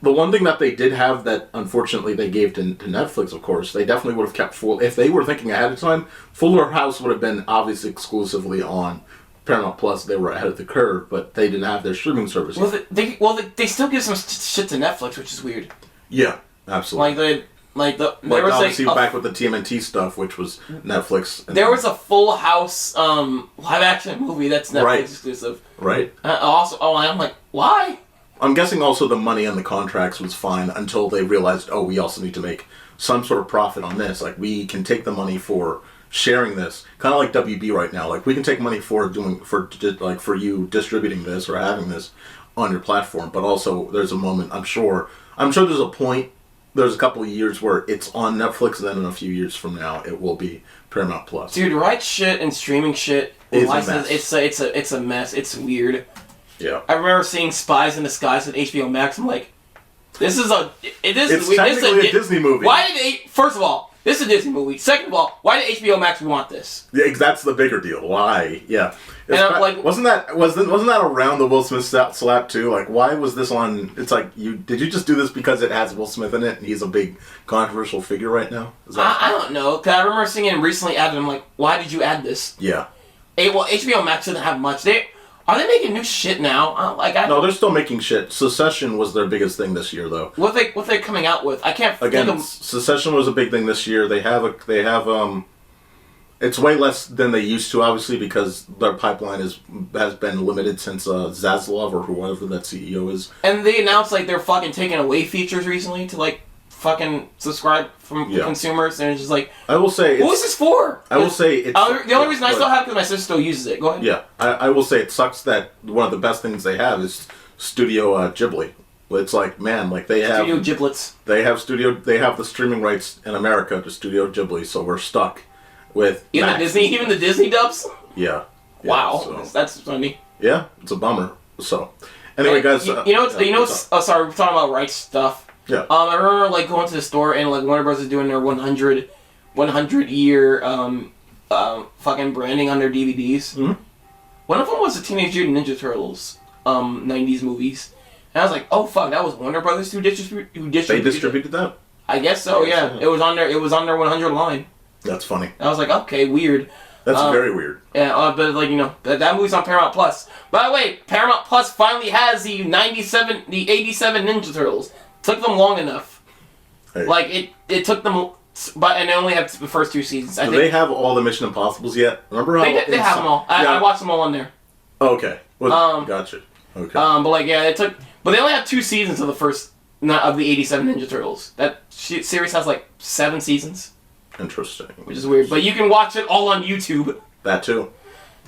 the one thing that they did have that unfortunately they gave to Netflix. Of course, they definitely would have kept full if they were thinking ahead of time. Fuller House would have been obviously exclusively on Paramount Plus. They were ahead of the curve, but they didn't have their streaming service. Well, they still give some shit to Netflix, which is weird. Yeah, absolutely. There was obviously back with the TMNT stuff, which was Netflix. There was a Full House live action movie that's Netflix exclusive. Right. I'm like, why? I'm guessing also the money on the contracts was fine until they realized, oh, we also need to make some sort of profit on this. Like, we can take the money for sharing this, kind of like WB right now. Like, we can take money for you distributing this or having this on your platform, but also there's a moment, I'm sure there's a point, there's a couple of years where it's on Netflix, and then in a few years from now it will be Paramount Plus. Dude, right shit and streaming shit is a mess. It's a mess. It's weird. Yeah. I remember seeing Spies in Disguise with HBO Max. I'm like, it's technically a Disney movie. Why did they? First of all, this is a Disney movie. Second of all, why did HBO Max want this? Yeah, that's the bigger deal. Why? Yeah. And I'm like, wasn't that around the Will Smith slap too? Like, why was this on? It's like, did you just do this because it has Will Smith in it and he's a big controversial figure right now? I don't know. Cause I remember seeing it recently added. I'm like, why did you add this? Yeah. HBO Max doesn't have much. Are they making new shit now? No, they're still making shit. Secession was their biggest thing this year, though. What they coming out with? I can't. Again, Secession was a big thing this year. They have it's way less than they used to, obviously, because their pipeline has been limited since Zaslav or whoever that CEO is. And they announced they're fucking taking away features recently to fucking subscribe from consumers, and it's just like, I will say, what was this for? I will say it's the only reason I still have it because my sister still uses it. Go ahead. Yeah, I will say it sucks that one of the best things they have is Studio Ghibli. It's like, man, they have Studio Giblets. They have the streaming rights in America to Studio Ghibli, so we're stuck with even the Disney dubs. Yeah. Wow, so. That's funny. Yeah, it's a bummer. So, anyway, guys, sorry, we're talking about rights stuff. Yeah. I remember going to the store and Warner Bros. Is doing their 100 year fucking branding on their DVDs. Mm-hmm. One of them was the Teenage Mutant Ninja Turtles 90s movies. And I was like, oh fuck, that was Warner Brothers who distributed They distributed that? I guess so, yeah. It was on their 100 line. That's funny. I was like, okay, weird. That's very weird. Yeah, but that movie's on Paramount Plus. By the way, Paramount Plus finally has the 87 Ninja Turtles. Took them long enough. Hey. It took them, and they only have the first 2 seasons. Do they have all the Mission Impossibles yet? Remember how they have them all. I watched them all on there. Okay. Well, gotcha. Okay. But they only have 2 seasons of of the 87 Ninja Turtles. That series has 7 seasons. Interesting. Which is weird, but you can watch it all on YouTube. That too.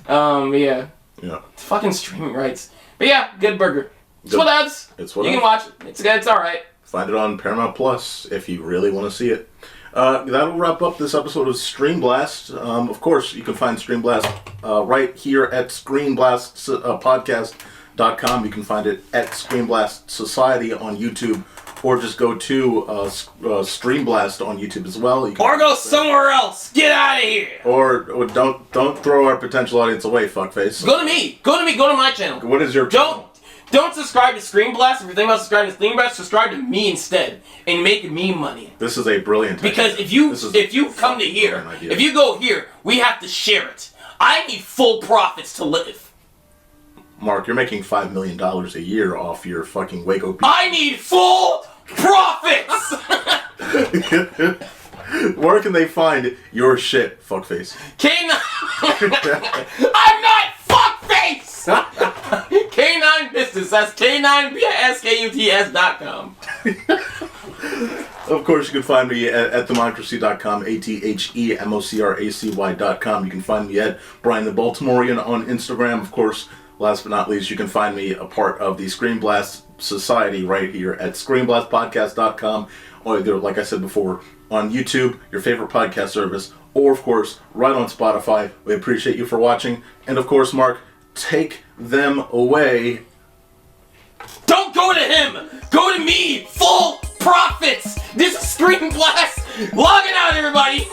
Yeah. Yeah. It's fucking streaming rights. But yeah, good burger. It's whatevs. You can watch it. It's good. It's all right. Find it on Paramount Plus if you really want to see it. That'll wrap up this episode of StreamBlast. Of course, you can find StreamBlast right here at ScreenBlastPodcast.com. You can find it at ScreenBlast Society on YouTube, or just go to StreamBlast on YouTube as well. Or go somewhere else. Get out of here. Or don't throw our potential audience away, fuckface. Go to me. Go to my channel. What is your channel? Don't subscribe to ScreenBlast. If you're thinking about subscribing to ScreenBlast, subscribe to me instead and make me money. This is a brilliant idea. Because if you come to here, if you go here, we have to share it. I need full profits to live. Mark, you're making $5 million a year off your fucking Waco beach. I need full profits! Where can they find your shit, fuckface? I'm not fuckface! K9 Business, that's K9BISKUTS.com. Of course, you can find me at themocracy.com, ATHEMOCRACY.com. You can find me at Bryan the Baltimorean on Instagram. Of course, last but not least, you can find me a part of the StreamBlast Society right here at StreamBlastPodcast.com, or either, like I said before, on YouTube, your favorite podcast service, or of course, right on Spotify. We appreciate you for watching. And of course, Mark, take them away. Don't go to him! Go to me! Full profits! This is StreamBlast! Logging out, everybody!